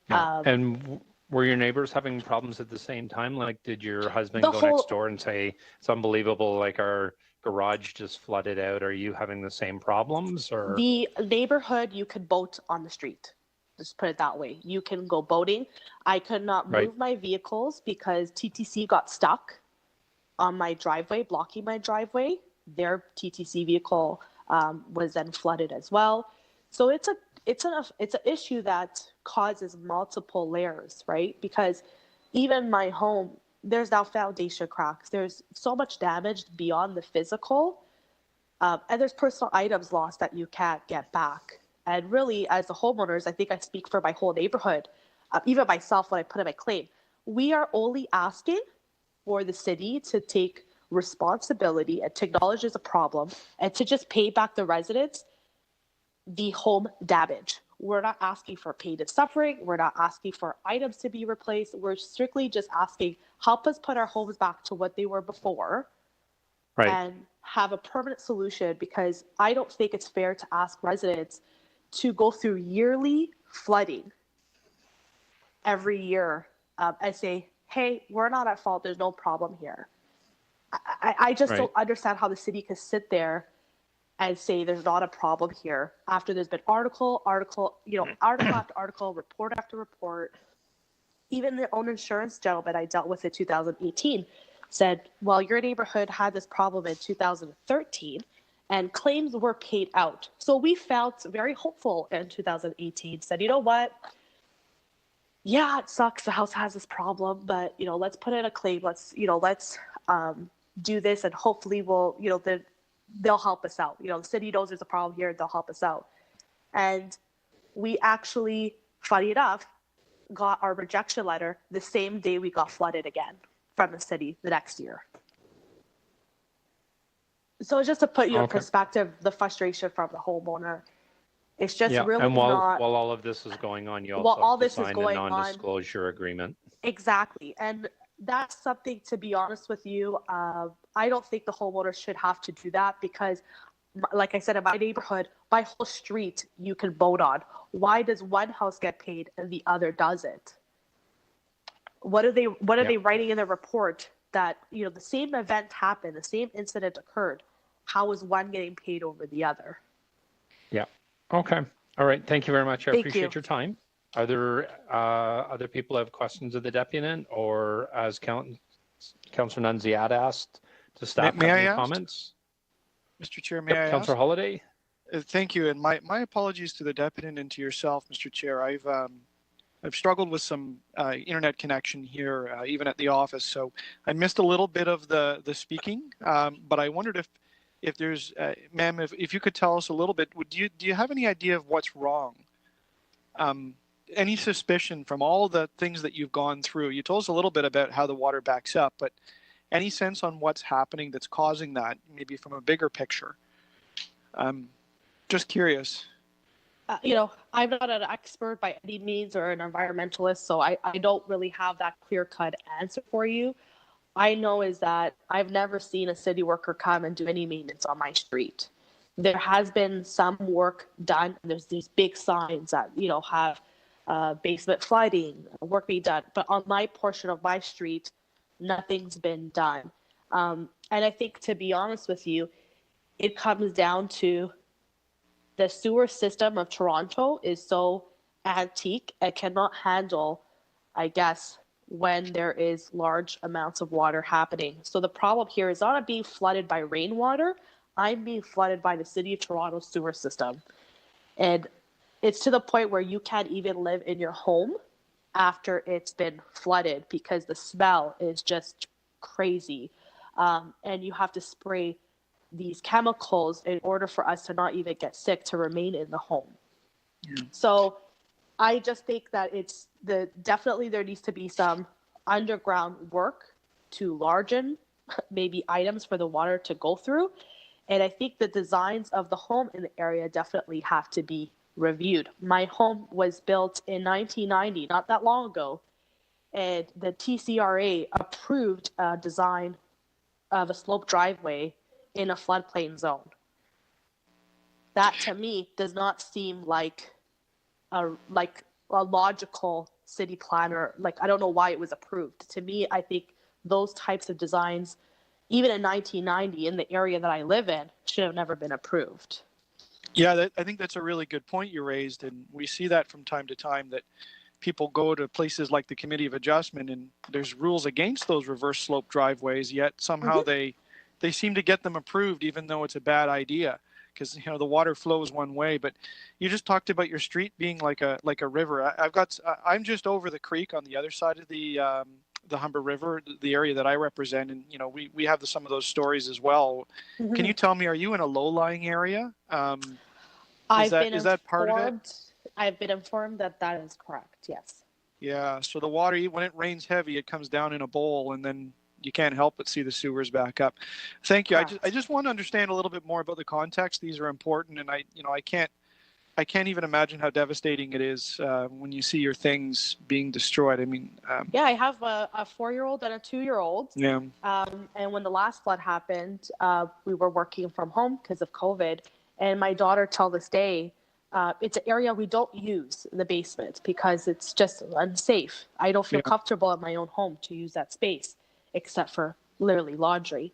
And were your neighbors having problems at the same time? Like, did your husband go next door and say, it's unbelievable, like our garage just flooded out? Are you having the same problems? Or the neighborhood, you could boat on the street. Just put it that way. You can go boating. I could not move my vehicles because TTC got stuck on my driveway, blocking my driveway. Their TTC vehicle was then flooded as well. So it's an issue that causes multiple layers, right? Because even my home, there's now foundation cracks. There's so much damage beyond the physical, and there's personal items lost that you can't get back. And really, as the homeowners, I think I speak for my whole neighborhood, even myself when I put in my claim, we are only asking for the city to take responsibility and to acknowledge there's a problem and to just pay back the residents the home damage. We're not asking for pain and suffering. We're not asking for items to be replaced. We're strictly just asking, help us put our homes back to what they were before and have a permanent solution, because I don't think it's fair to ask residents to go through yearly flooding every year and say, hey, we're not at fault. There's no problem here. I just don't understand how the city can sit there and say there's not a problem here after there's been article after article, report after report. Even their own insurance gentleman I dealt with in 2018 said, well, your neighborhood had this problem in 2013 and claims were paid out. So we felt very hopeful in 2018, said, you know what? Yeah, it sucks. The house has this problem, but, let's put in a claim. Let's do this, and hopefully they'll help us out. The city knows there's a problem here. They'll help us out. And we actually, funny enough, got our rejection letter the same day we got flooded again from the city the next year. So just to put you in perspective, the frustration from the homeowner, it's just really and while not. While all of this is going on, you also have to sign a non-disclosure agreement. Exactly, and that's something, to be honest with you, I don't think the homeowners should have to do that because, like I said, in my neighborhood, my whole street you can vote on. Why does one house get paid and the other doesn't? What are they writing in their report that, the same event happened, the same incident occurred? How is one getting paid over the other? Yeah. Okay. All right. Thank you very much. I appreciate you. your time. Are there other people who have questions of the deputant, or as Councillor Nunziata asked, to staff May have I any ask? comments? Mr. Chair, may I ask? Councillor Holiday? Thank you, and my apologies to the deputant and to yourself, Mr. Chair. I've struggled with some internet connection here, even at the office, so I missed a little bit of the speaking. But I wondered if there's, ma'am, if you could tell us a little bit. Do you have any idea of what's wrong? Any suspicion from all the things that you've gone through? You told us a little bit about how the water backs up, but any sense on what's happening that's causing that, maybe from a bigger picture? Just curious. I'm not an expert by any means or an environmentalist, so I don't really have that clear-cut answer for you. I know is that I've never seen a city worker come and do any maintenance on my street. There has been some work done. There's these big signs that, have basement flooding, work being done. But on my portion of my street, nothing's been done. And I think, to be honest with you, it comes down to the sewer system of Toronto is so antique and cannot handle, I guess, when there is large amounts of water happening. So the problem here is not being flooded by rainwater. I'm being flooded by the City of Toronto sewer system. And it's to the point where you can't even live in your home after it's been flooded because the smell is just crazy. And you have to spray these chemicals in order for us to not even get sick to remain in the home. Yeah. So I just think that definitely there needs to be some underground work to largen maybe items for the water to go through. And I think the designs of the home in the area definitely have to be reviewed. My home was built in 1990, not that long ago, and the TCRA approved a design of a sloped driveway in a floodplain zone. That to me does not seem like a logical city planner. I don't know why it was approved. To me, I think those types of designs, even in 1990 in the area that I live in, should have never been approved. Yeah, I think that's a really good point you raised, and we see that from time to time, that people go to places like the Committee of Adjustment and there's rules against those reverse slope driveways, yet somehow they seem to get them approved even though it's a bad idea because the water flows one way. But you just talked about your street being like a river. I'm just over the creek on the other side of the Humber River, the area that I represent, and we have some of those stories as well. Mm-hmm. Can you tell me, are you in a low-lying area? Is that part of it? I've been informed that is correct, yes. Yeah, so the water, when it rains heavy, it comes down in a bowl, and then you can't help but see the sewers back up. Thank you. I just want to understand a little bit more about the context. These are important, and I can't even imagine how devastating it is when you see your things being destroyed. I mean, yeah, I have a 4-year-old and a 2-year-old. Yeah. And when the last flood happened, we were working from home because of COVID, and my daughter, till this day, it's an area we don't use in the basement because it's just unsafe. I don't feel comfortable in my own home to use that space, except for literally laundry.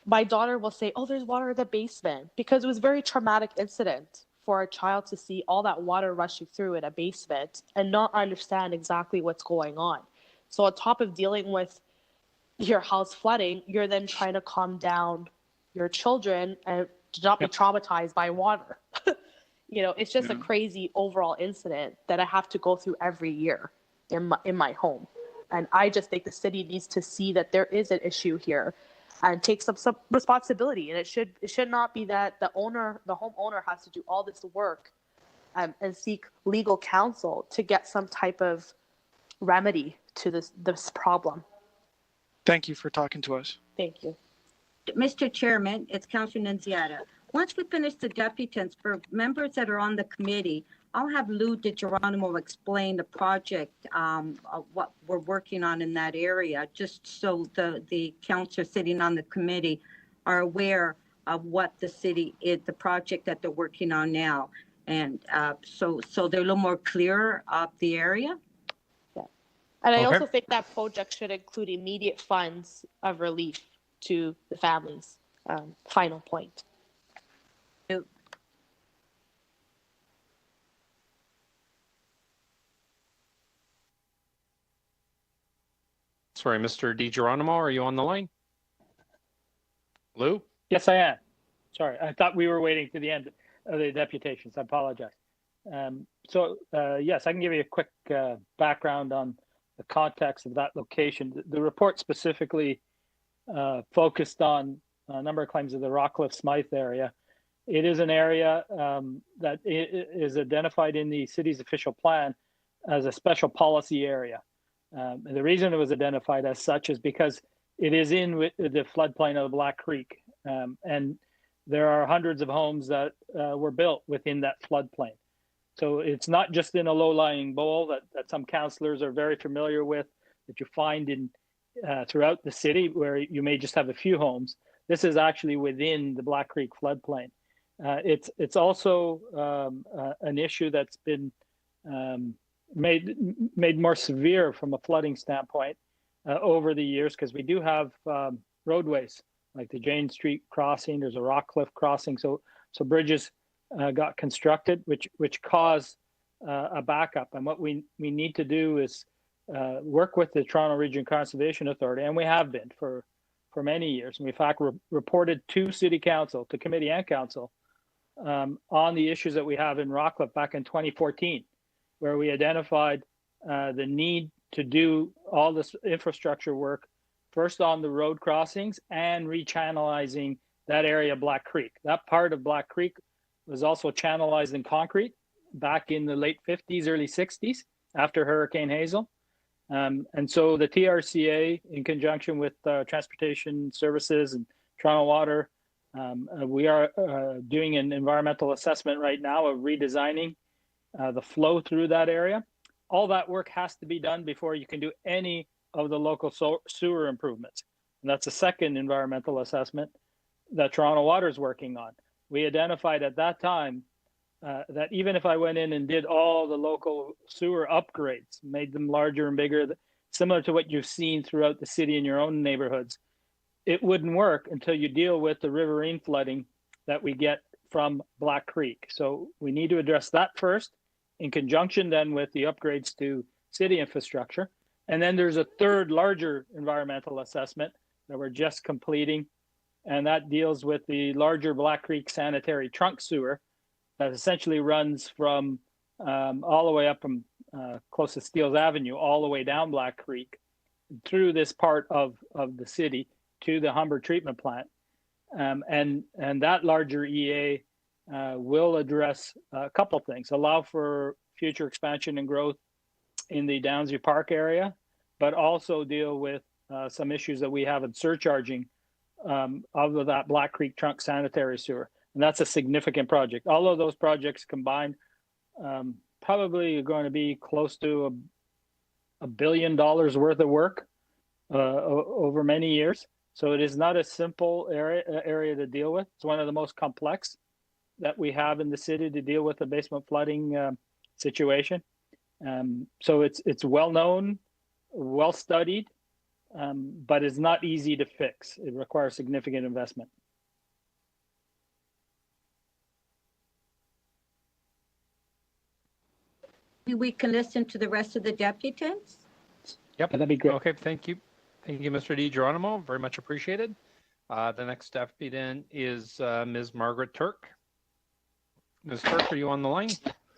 my daughter will say, oh, there's water in the basement, because it was a very traumatic incident for a child to see all that water rushing through in a basement and not understand exactly what's going on. So on top of dealing with your house flooding, you're then trying to calm down your children and to not be traumatized by water. It's just a crazy overall incident that I have to go through every year in my home. And I just think the city needs to see that there is an issue here and take some responsibility. And it should not be that the homeowner has to do all this work and seek legal counsel to get some type of remedy to this problem. Thank you for talking to us. Thank you. Mr. Chairman, it's Councilor Nunziata. Once we finish the deputants, for members that are on the committee, I'll have Lou DiGeronimo explain the project, of what we're working on in that area, just so the councilors sitting on the committee are aware of what the city is, the project that they're working on now. And so they're a little more clear of the area. Yeah. And I also think that project should include immediate funds of relief to the families. Final point. Sorry, Mr. DiGeronimo, are you on the line? Lou? Yes, I am. Sorry, I thought we were waiting to the end of the deputations. I apologize. Yes, I can give you a quick background on the context of that location. The report specifically focused on a number of claims of the Rockcliffe-Smythe area. It is an area that is identified in the city's official plan as a special policy area. And the reason it was identified as such is because it is in the floodplain of the Black Creek. And there are hundreds of homes that were built within that floodplain. So it's not just in a low-lying bowl that some councillors are very familiar with, that you find in throughout the city where you may just have a few homes. This is actually within the Black Creek floodplain. It's also an issue that's been made more severe from a flooding standpoint over the years, because we do have roadways like the Jane Street crossing. There's a Rockcliffe crossing, so bridges got constructed, which caused a backup. And what we need to do is work with the Toronto Region Conservation Authority, and we have been for many years. And we in fact reported to City Council, to Committee and Council, on the issues that we have in Rockcliffe back in 2014, where we identified the need to do all this infrastructure work, first on the road crossings and rechannelizing that area of Black Creek. That part of Black Creek was also channelized in concrete back in the late 50s, early 60s, after Hurricane Hazel. And so the TRCA, in conjunction with Transportation Services and Toronto Water, we are doing an environmental assessment right now of redesigning the flow through that area. All that work has to be done before you can do any of the local sewer improvements. And that's a second environmental assessment that Toronto Water is working on. We identified at that time that even if I went in and did all the local sewer upgrades, made them larger and bigger, similar to what you've seen throughout the city in your own neighborhoods, it wouldn't work until you deal with the riverine flooding that we get from Black Creek. So we need to address that first, in conjunction then with the upgrades to city infrastructure. And then there's a third larger environmental assessment that we're just completing, and that deals with the larger Black Creek sanitary trunk sewer that essentially runs from all the way up from close to Steeles Avenue, all the way down Black Creek, through this part of the city to the Humber treatment plant. And that larger EA will address a couple of things: allow for future expansion and growth in the Downsview Park area, but also deal with some issues that we have in surcharging of that Black Creek trunk sanitary sewer. And that's a significant project. All of those projects combined probably are going to be close to $1 billion worth of work over many years. So it is not a simple area to deal with. It's one of the most complex that we have in the city to deal with the basement flooding situation. So it's well known, well studied, but it's not easy to fix. It requires significant investment. We can listen to the rest of the deputants. Yep. That'd be great. Okay, thank you. Thank you, Mr. DiGeronimo. Very much appreciated. The next deputant is Ms. Margaret Turk. Ms. Turk, are you on the line?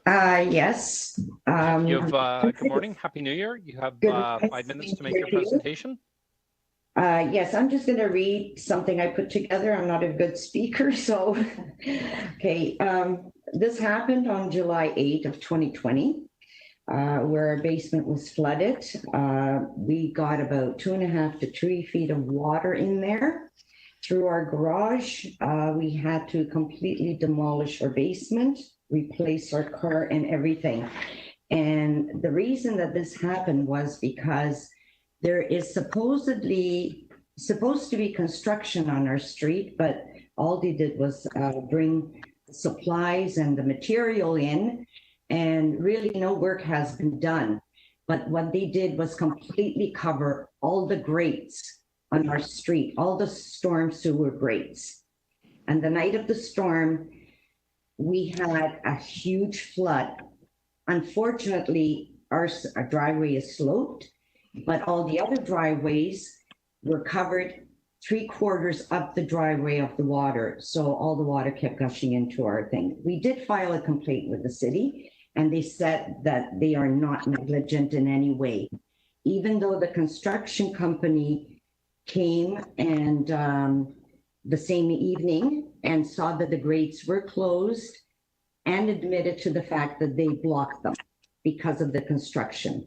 Yes. You have, good morning, Happy New Year. You have 5 minutes to make your presentation. Yes, I'm just going to read something I put together. I'm not a good speaker, so, okay. This happened on July 8th of 2020, where our basement was flooded. We got about 2.5 to 3 feet of water in there. Through our garage, we had to completely demolish our basement, replace our car and everything. And the reason that this happened was because there is supposed to be construction on our street, but all they did was bring supplies and the material in, and really no work has been done. But what they did was completely cover all the grates on our street, all the storm sewer grates. And the night of the storm, we had a huge flood. Unfortunately, our driveway is sloped, but all the other driveways were covered 3/4 up the driveway of the water. So all the water kept gushing into our thing. We did file a complaint with the city, and they said that they are not negligent in any way. Even though the construction company came and the same evening and saw that the grates were closed and admitted to the fact that they blocked them because of the construction.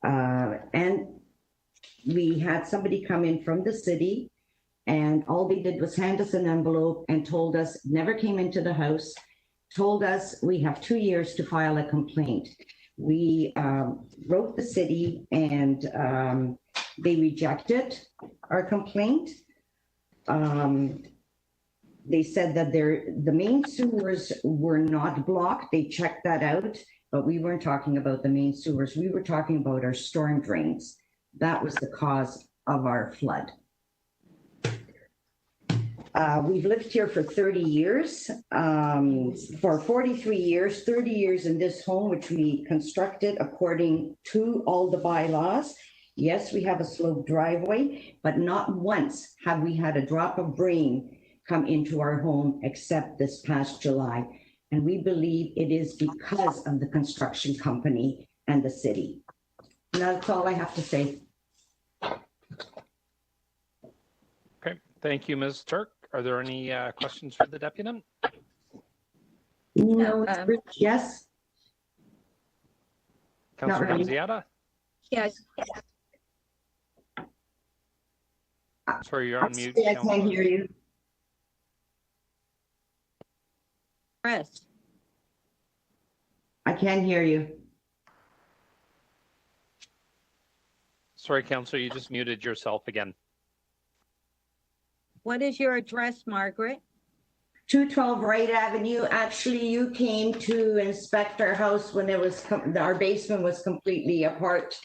And we had somebody come in from the city, and all they did was hand us an envelope and told us, never came into the house, told us we have 2 years to file a complaint. We wrote the city, and they rejected our complaint. They said that the main sewers were not blocked. They checked that out, but we weren't talking about the main sewers. We were talking about our storm drains. That was the cause of our flood. We've lived here for 30 years, for 43 years, 30 years in this home, which we constructed according to all the bylaws. Yes, we have a sloped driveway, but not once have we had a drop of rain come into our home except this past July. And we believe it is because of the construction company and the city. And that's all I have to say. Okay, thank you, Ms. Turk. Are there any questions for the deputant? No, yes. Councillor really. Nunziata? Yes. Sorry, you're on mute. I can't hear you. Press. I can't hear you. Sorry, Councillor, you just muted yourself again. What is your address, Margaret? 212 Wright Avenue. Actually, you came to inspect our house when it was our basement was completely apart.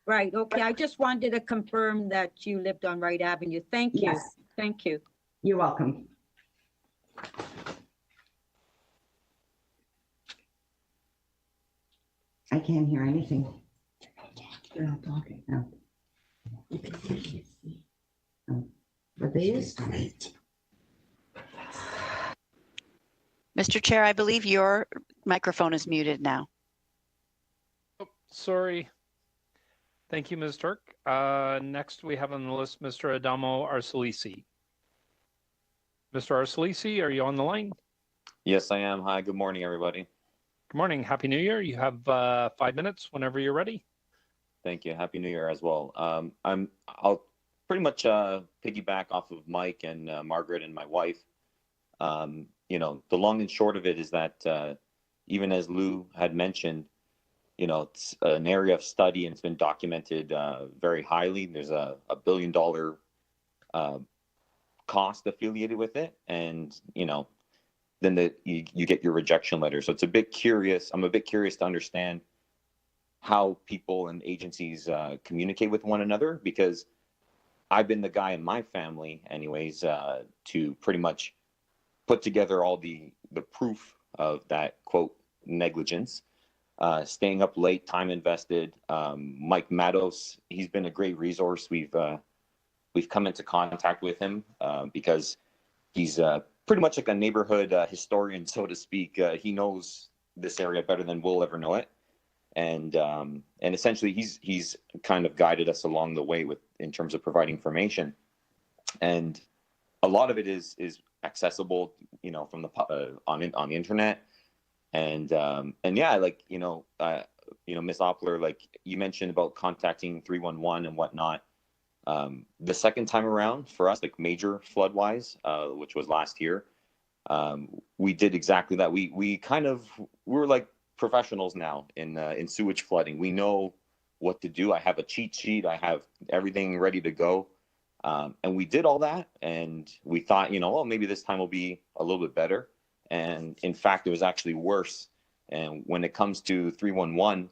Right, okay. I just wanted to confirm that you lived on Wright Avenue. Thank you. Yes. Thank you. You're welcome. I can't hear anything. They're not talking now. But they is. Mr. Chair, I believe your microphone is muted now. Oh, sorry. Thank you, Ms. Turk. Next, we have on the list Mr. Adamo Arcelisi. Mr. Arcelisi, are you on the line? Yes, I am. Hi, good morning, everybody. Good morning. Happy New Year. You have 5 minutes whenever you're ready. Thank you. Happy New Year as well. I'll pretty much piggyback off of Mike and Margaret and my wife. You know, the long and short of it is that even as Lou had mentioned, you know, it's an area of study and it's been documented very highly. There's a $1 billion cost affiliated with it. And, you know, then you get your rejection letter. So it's a bit curious. I'm a bit curious to understand how people and agencies communicate with one another, because I've been the guy in my family, anyways, to pretty much put together all the proof of that quote negligence. Staying up late, time invested. Mike Matos, he's been a great resource. We've come into contact with him because he's pretty much like a neighborhood historian, so to speak. He knows this area better than we'll ever know it, and essentially he's kind of guided us along the way in terms of providing information, and a lot of it is accessible, from the on the internet, and yeah, like Miss Oppler, like you mentioned about contacting 311 and whatnot. The second time around for us, like major flood wise, which was last year, we did exactly that. We're like professionals now in sewage flooding. We know what to do. I have a cheat sheet. I have everything ready to go. And we did all that, and we thought, maybe this time will be a little bit better. And in fact, it was actually worse. And when it comes to 311,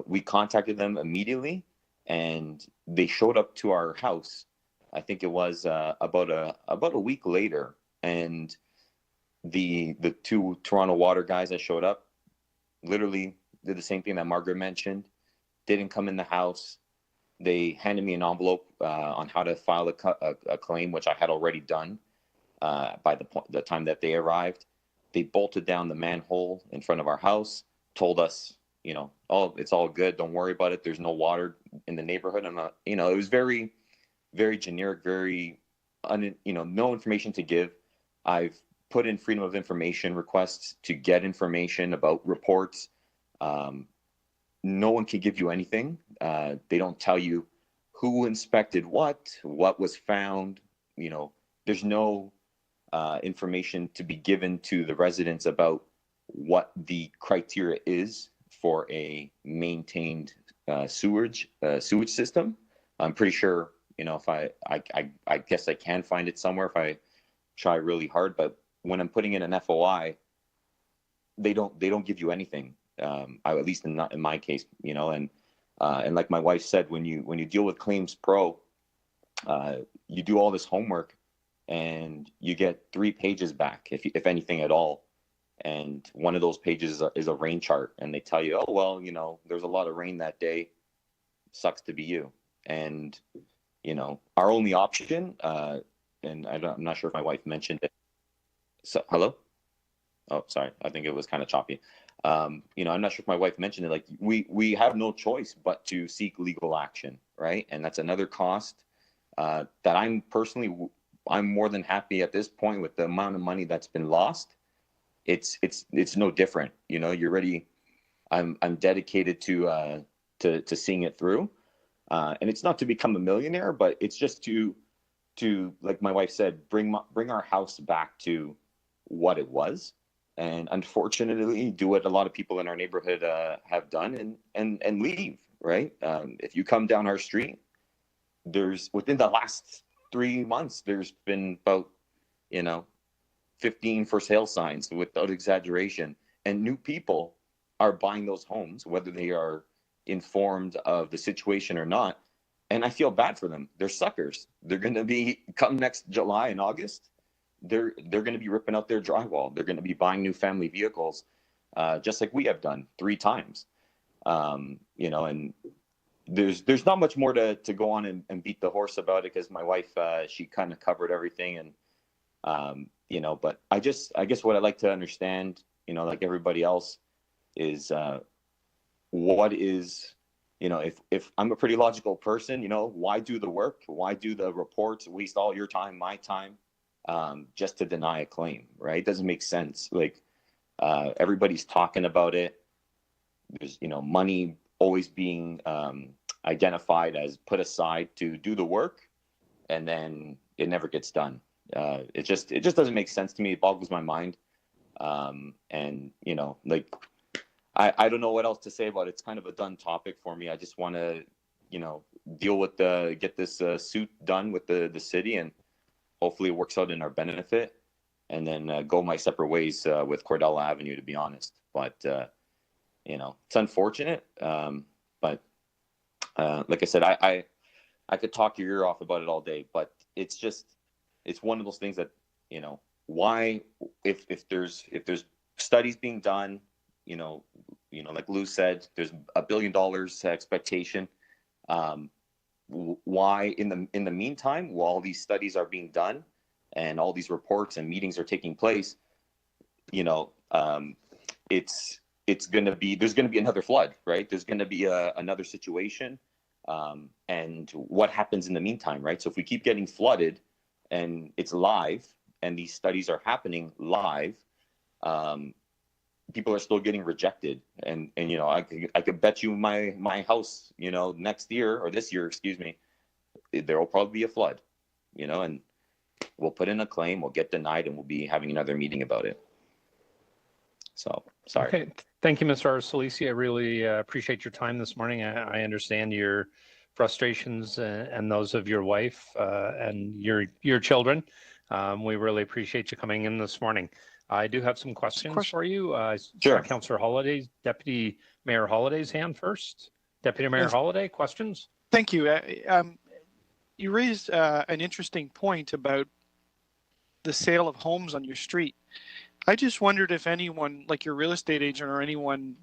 we contacted them immediately, and they showed up to our house. I think it was about a week later, and the two Toronto Water guys that showed up literally did the same thing that Margaret mentioned. Didn't come in the house. They handed me an envelope on how to file a claim, which I had already done by the time that they arrived. They bolted down the manhole in front of our house, told us, oh, it's all good. Don't worry about it. There's no water in the neighborhood. And, it was very, very generic, very, no information to give. I've put in freedom of information requests to get information about reports. No one can give you anything. They don't tell you who inspected what was found. There's no information to be given to the residents about what the criteria is for a maintained sewage system. I'm pretty sure, if I guess I can find it somewhere if I try really hard, but when I'm putting in an FOI, they don't give you anything. At least in my case, and like my wife said, when you deal with Claims Pro, you do all this homework and you get 3 pages back, if anything at all. And one of those pages is a rain chart, and they tell you, oh, well, there's a lot of rain that day. Sucks to be you. And, our only option, and I'm not sure if my wife mentioned it. So, hello? Oh, sorry. I think it was kind of choppy. I'm not sure if my wife mentioned it. Like we have no choice but to seek legal action, right? And that's another cost that I'm more than happy at this point with the amount of money that's been lost. It's no different. You're ready. I'm dedicated to seeing it through, and it's not to become a millionaire, but it's just to like my wife said, bring our house back to what it was. And unfortunately, do what a lot of people in our neighborhood have done and leave, right? If you come down our street, within the last 3 months, there's been about, 15 for sale signs without exaggeration. And new people are buying those homes, whether they are informed of the situation or not. And I feel bad for them. They're suckers. They're going to be, come next July and August, they're going to be ripping out their drywall. They're going to be buying new family vehicles, just like we have done 3 times. And there's not much more to go on and beat the horse about it, because my wife, she kind of covered everything. And, but I guess what I'd like to understand, like everybody else, is what is, if I'm a pretty logical person, why do the work? Why do the reports, waste all your time, my time, just to deny a claim, right? It doesn't make sense. Like, everybody's talking about it. There's, money always being identified as put aside to do the work, and then it never gets done. It just doesn't make sense to me. It boggles my mind. And like, I don't know what else to say about it. It's kind of a done topic for me. I just want to, deal with get this suit done with the city, and hopefully it works out in our benefit, and then go my separate ways with Cordella Avenue, to be honest. But, it's unfortunate. But like I said, I could talk your ear off about it all day, but it's one of those things that, why, if there's studies being done, like Lou said, there's $1 billion expectation. Why in the meantime, while these studies are being done and all these reports and meetings are taking place, there's going to be another flood, right? There's going to be another situation. And what happens in the meantime, right? So if we keep getting flooded and it's live and these studies are happening live, people are still getting rejected. And I could bet you my house, next year or this year, excuse me, there will probably be a flood, and we'll put in a claim, we'll get denied, and we'll be having another meeting about it. So, sorry. Okay, thank you, Mr. Arsalisi. I really appreciate your time this morning. I understand your frustrations and those of your wife and your children. We really appreciate you coming in this morning. I do have some questions for you. Sure. Councillor Holliday's, Deputy Mayor Holliday's hand first. Deputy Mayor Yes. Holliday, questions? Thank you. You raised an interesting point about the sale of homes on your street. I just wondered if anyone, like your real estate agent or anyone,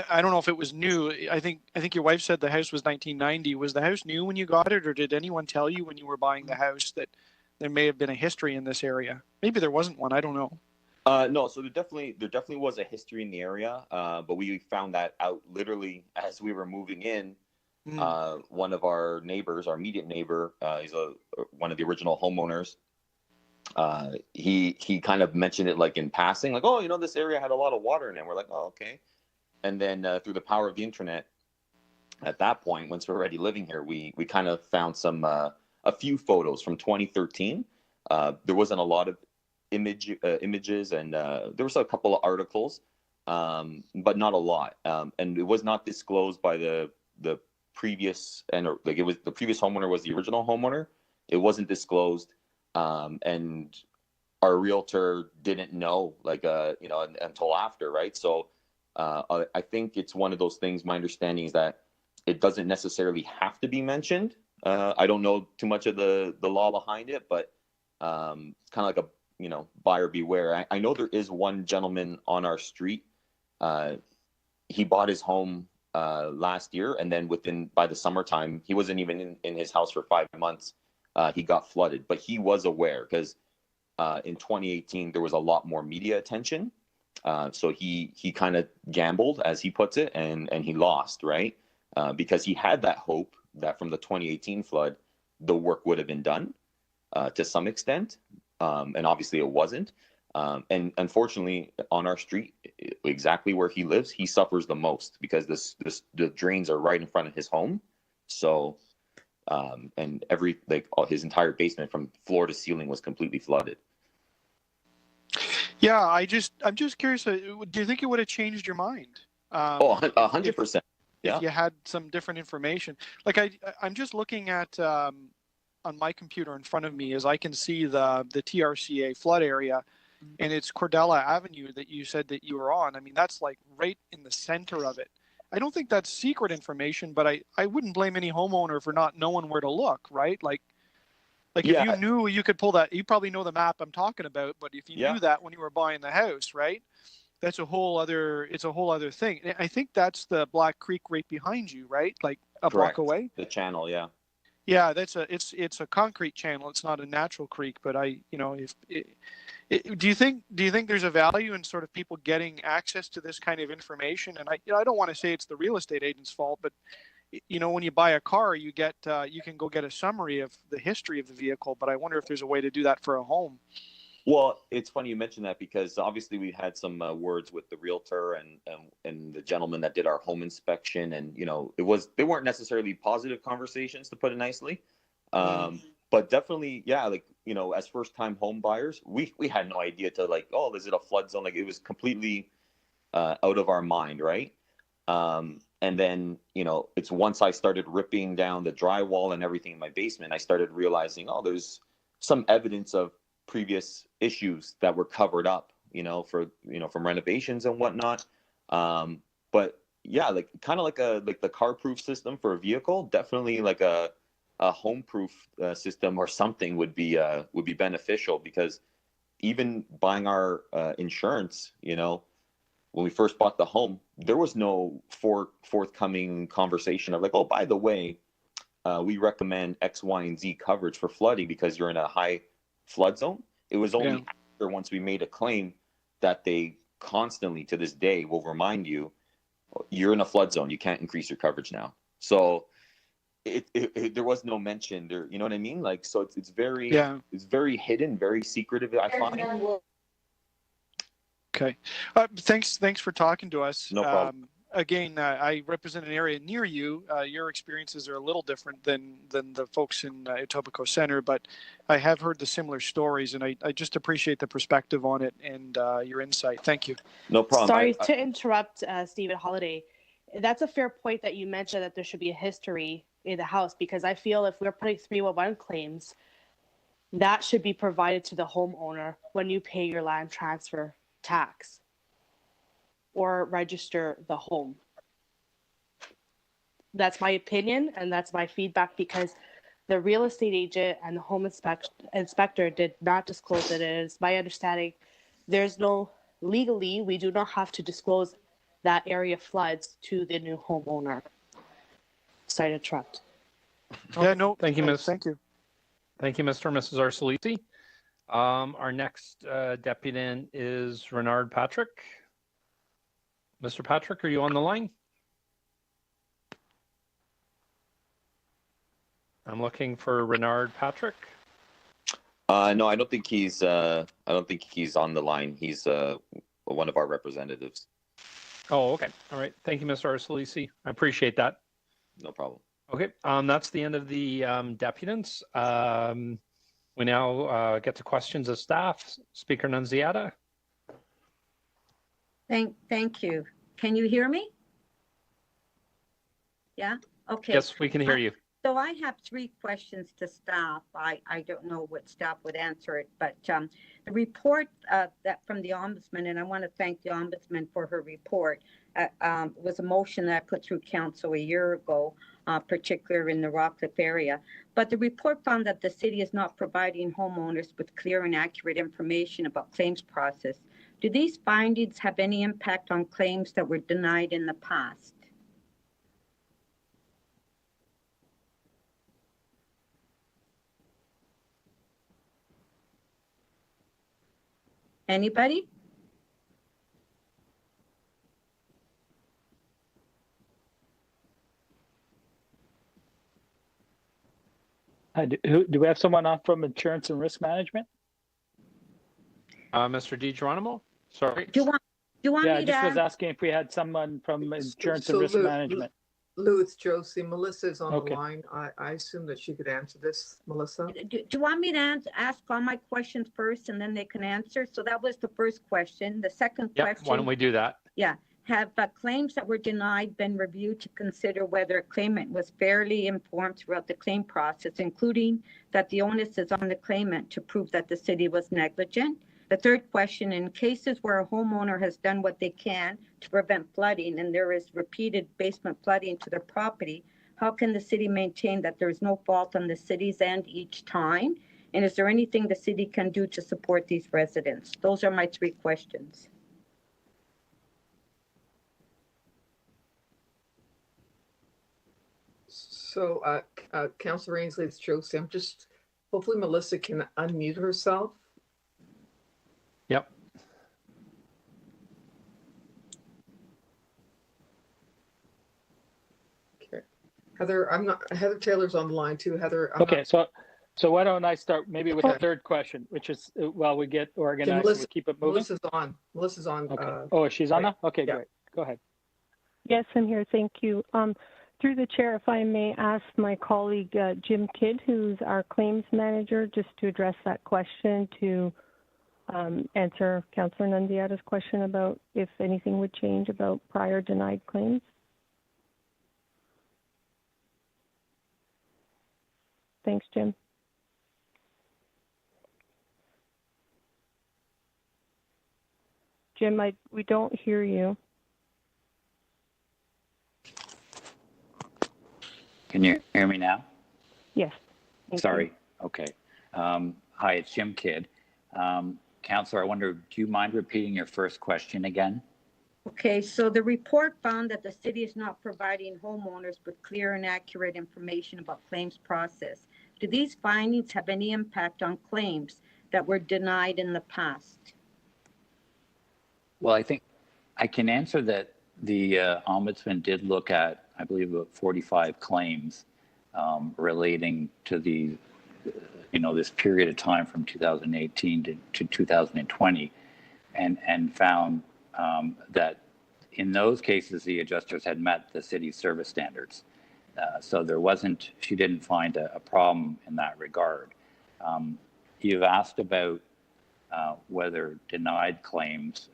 I don't know if it was new. I think your wife said the house was 1990. Was the house new when you got it, or did anyone tell you when you were buying the house that there may have been a history in this area? Maybe there wasn't one. I don't know. No, so there definitely was a history in the area, but we found that out literally as we were moving in. One of our neighbors, our immediate neighbor, he's one of the original homeowners. He kind of mentioned it like in passing, like, oh, this area had a lot of water in it. We're like, oh, okay. And then through the power of the internet, at that point, once we're already living here, we kind of found a few photos from 2013. There wasn't a lot of images, and there was a couple of articles, but not a lot. And it was not disclosed by the previous, it was the previous homeowner was the original homeowner. It wasn't disclosed, and our realtor didn't know, until after, right? So I think it's one of those things. My understanding is that it doesn't necessarily have to be mentioned. I don't know too much of the law behind it, but it's kind of like a buyer beware. I know there is one gentleman on our street. He bought his home last year, and then by the summertime, he wasn't even in his house for 5 months. He got flooded, but he was aware because in 2018 there was a lot more media attention. So he kind of gambled, as he puts it, and he lost, right? Because he had that hope that from the 2018 flood, the work would have been done to some extent. And obviously it wasn't. And unfortunately, on our street, exactly where he lives, he suffers the most because the drains are right in front of his home. So, and his entire basement from floor to ceiling was completely flooded. Yeah, I'm just curious. Do you think it would have changed your mind? 100%. If you had some different information, like I'm just looking at on my computer in front of me, as I can see the TRCA flood area, and it's Cordella Avenue that you said that you were on. I mean, that's like right in the center of it. I don't think that's secret information, but I wouldn't blame any homeowner for not knowing where to look, right? Like if you knew, you could pull that. You probably know the map I'm talking about, but if you knew that when you were buying the house, right? It's a whole other thing. And I think that's the Black Creek right behind you, right? Like a block away. The channel, yeah. Yeah, it's a concrete channel. It's not a natural creek, but do you think there's a value in sort of people getting access to this kind of information? And I don't want to say it's the real estate agent's fault, but when you buy a car, you can go get a summary of the history of the vehicle, but I wonder if there's a way to do that for a home. Well, it's funny you mentioned that because obviously we had some words with the realtor and the gentleman that did our home inspection, and they weren't necessarily positive conversations, to put it nicely, but definitely, yeah, as first-time home buyers, we had no idea to is it a flood zone? Like, it was completely out of our mind, right? And then it's once I started ripping down the drywall and everything in my basement, I started realizing, there's some evidence of previous issues that were covered up, from renovations and whatnot. But yeah, kind of like the car proof system for a vehicle, definitely like a a home proof system or something would be beneficial, because even buying our insurance, when we first bought the home, there was no forthcoming conversation of like, oh, by the way, we recommend X, Y, and Z coverage for flooding because you're in a high flood zone. It was only after, once we made a claim, that they constantly to this day will remind you, you're in a flood zone, you can't increase your coverage now. So there was no mention there, you know what I mean? Like, so it's very hidden, very secretive, I find. Okay. Thanks for talking to us. No problem. Again, I represent an area near you. Your experiences are a little different than the folks in Etobicoke Centre, but I have heard the similar stories, and I just appreciate the perspective on it and your insight. Thank you. No problem. Sorry to interrupt, Stephen Holiday. That's a fair point that you mentioned, that there should be a history in the house, because I feel if we're putting 311 claims, that should be provided to the homeowner when you pay your land transfer tax or register the home. That's my opinion, and that's my feedback, because the real estate agent and the home inspector did not disclose it. It is my understanding there's no, legally, we do not have to disclose that area floods to the new homeowner. Sorry to interrupt. Yeah, no, Thank you, Ms. Thank you. Thank you, Mr. and Mrs. Arcelisi. Our next deputant is Renard Patrick. Mr. Patrick, are you on the line? I'm looking for Renard Patrick. No, I don't think he's on the line. He's one of our representatives. Oh, okay. All right. Thank you, Mr. Arcelisi. I appreciate that. No problem. Okay. That's the end of the deputants. We now get to questions of staff. Speaker Nunziata. Thank you. Can you hear me? Yeah? Okay. Yes, we can hear you. So I have 3 questions to staff. I don't know what staff would answer it, but the report that from the Ombudsman, and I want to thank the Ombudsman for her report, was a motion that I put through council a year ago, particularly in the Rockcliffe area. But the report found that the city is not providing homeowners with clear and accurate information about claims process. Do these findings have any impact on claims that were denied in the past? Anybody? Do we have someone on from Insurance and Risk Management? Mr. DiGeronimo? Sorry. Do you want Yeah, me to I just was asking if we had someone from Insurance and Risk Management. Lou, it's Josie. Melissa's on Okay. the line. I assume that she could answer this, Melissa. Do you want me to ask all my questions first and then they can answer? So that was the first question. The second question. Why don't we do that? Yeah. Have claims that were denied been reviewed to consider whether a claimant was fairly informed throughout the claim process, including that the onus is on the claimant to prove that the city was negligent? The third question, in cases where a homeowner has done what they can to prevent flooding and there is repeated basement flooding to their property, how can the city maintain that there is no fault on the city's end each time? And is there anything the city can do to support these residents? Those are my 3 questions. So, Councilor Ainsley, it's Josie. Hopefully Melissa can unmute herself. Yep. Okay. Heather Taylor's on the line too. Heather. Okay, so why don't I start maybe with the third question, which is while we get organized, Melissa, we keep it moving. Melissa's on. Okay. She's on now? Okay, yeah. Great. Go ahead. Yes, I'm here. Thank you. Through the chair, if I may ask my colleague Jim Kidd, who's our claims manager, just to address that question, to answer Councillor Nunziata's question about if anything would change about prior denied claims. Thanks, Jim. Jim, we don't hear you. Can you hear me now? Yes. Thank Sorry. you. Okay. Hi, it's Jim Kidd. Councillor, I wonder, do you mind repeating your first question again? Okay, so the report found that the city is not providing homeowners with clear and accurate information about claims process. Do these findings have any impact on claims that were denied in the past? Well, I think I can answer that the Ombudsman did look at, I believe, about 45 claims relating to the, this period of time from 2018 to 2020, and found that in those cases, the adjusters had met the city's service standards. So she didn't find a problem in that regard. You've asked about whether denied claims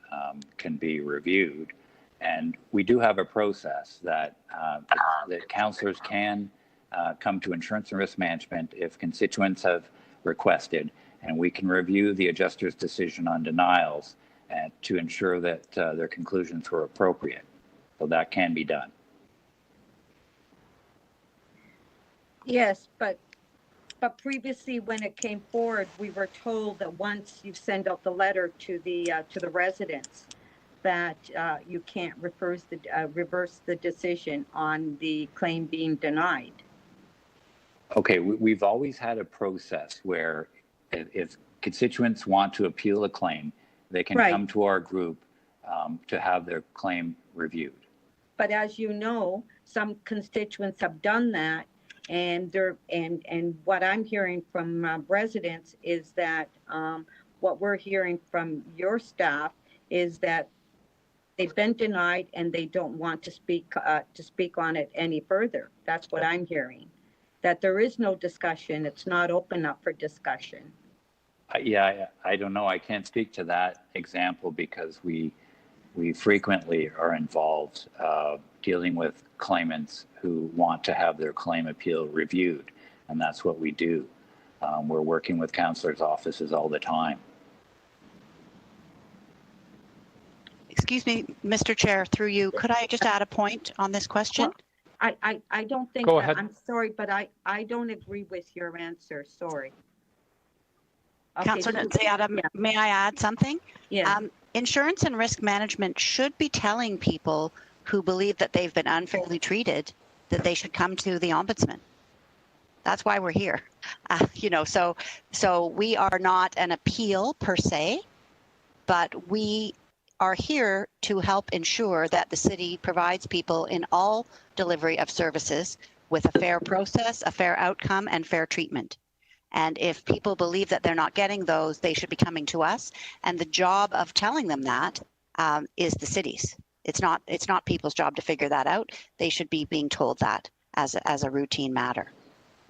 can be reviewed. And we do have a process that councillors can come to Insurance and Risk Management if constituents have requested, and we can review the adjuster's decision on denials to ensure that their conclusions were appropriate. So that can be done. Yes, but previously when it came forward, we were told that once you send out the letter to the residents, that you can't reverse the decision on the claim being denied. Okay, we've always had a process where if constituents want to appeal a claim, they can come to our group to have their claim reviewed. But as you know, some constituents have done that, and what I'm hearing from residents is that what we're hearing from your staff is that they've been denied and they don't want to speak on it any further. That's what I'm hearing. That there is no discussion. It's not open up for discussion. Yeah, I don't know. I can't speak to that example because we frequently are involved dealing with claimants who want to have their claim appeal reviewed, and that's what we do. We're working with councillors' offices all the time. Excuse me, Mr. Chair, through you, could I just add a point on this question? Well, I don't think Go that, ahead. I'm sorry, but I don't agree with your answer. Sorry. Okay, Councillor Nunziata, may I add something? Yeah. Insurance and risk management should be telling people who believe that they've been unfairly treated that they should come to the Ombudsman. That's why we're here. So we are not an appeal per se, but we are here to help ensure that the city provides people in all delivery of services with a fair process, a fair outcome, and fair treatment. And if people believe that they're not getting those, they should be coming to us. And the job of telling them that is the city's. It's not people's job to figure that out. They should be being told that as a routine matter.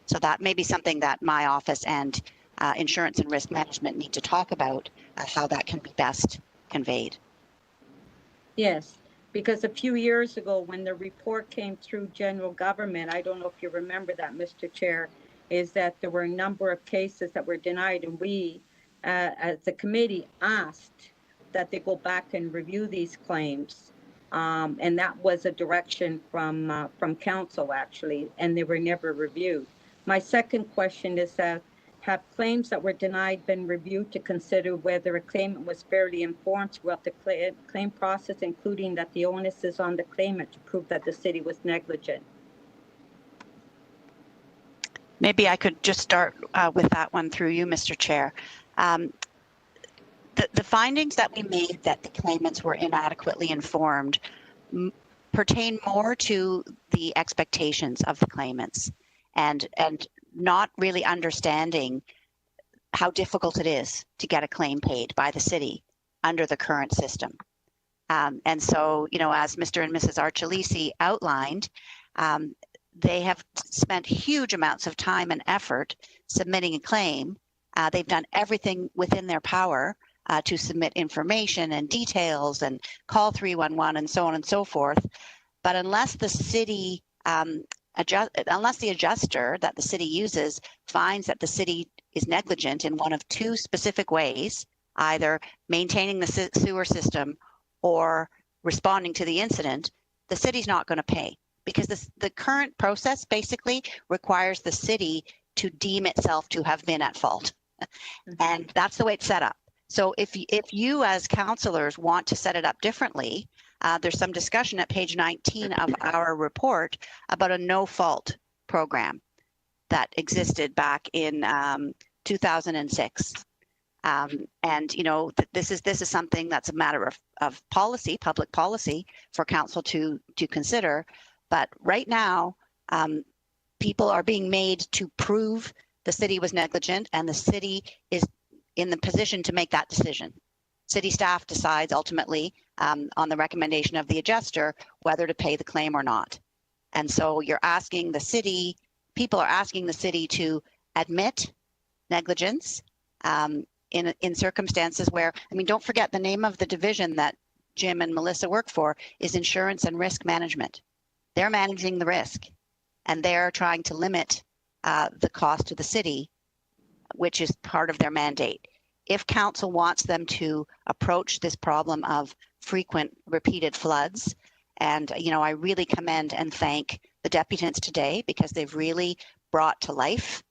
So that may be something that my office and Insurance and Risk Management need to talk about, how that can be best conveyed. Yes, because a few years ago when the report came through general government, I don't know if you remember that, Mr. Chair, is that there were a number of cases that were denied, and we, as the committee, asked that they go back and review these claims. And that was a direction from council, actually, and they were never reviewed. My second question is that have claims that were denied been reviewed to consider whether a claimant was fairly informed throughout the claim process, including that the onus is on the claimant to prove that the city was negligent? Maybe I could just start with that one through you, Mr. Chair. The findings that we made that the claimants were inadequately informed pertain more to the expectations of the claimants and not really understanding how difficult it is to get a claim paid by the city under the current system. And so, as Mr. and Mrs. Archilisi outlined, they have spent huge amounts of time and effort submitting a claim. They've done everything within their power to submit information and details and call 311 and so on and so forth. But unless the city, unless the adjuster that the city uses finds that the city is negligent in one of two specific ways, either maintaining the sewer system or responding to the incident, the city's not going to pay. Because the current process basically requires the city to deem itself to have been at fault. And that's the way it's set up. So if you as councillors want to set it up differently, there's some discussion at page 19 of our report about a no-fault program that existed back in 2006. And this is something that's a matter of policy, public policy for council to consider. But right now, people are being made to prove the city was negligent, and the city is in the position to make that decision. City staff decides ultimately on the recommendation of the adjuster whether to pay the claim or not. And so you're asking the city, people are asking the city to admit negligence in circumstances where, I mean, don't forget the name of the division that Jim and Melissa work for is Insurance and Risk Management. They're managing the risk, and they're trying to limit the cost to the city, which is part of their mandate. If council wants them to approach this problem of frequent repeated floods, and I really commend and thank the deputants today because they've really brought to life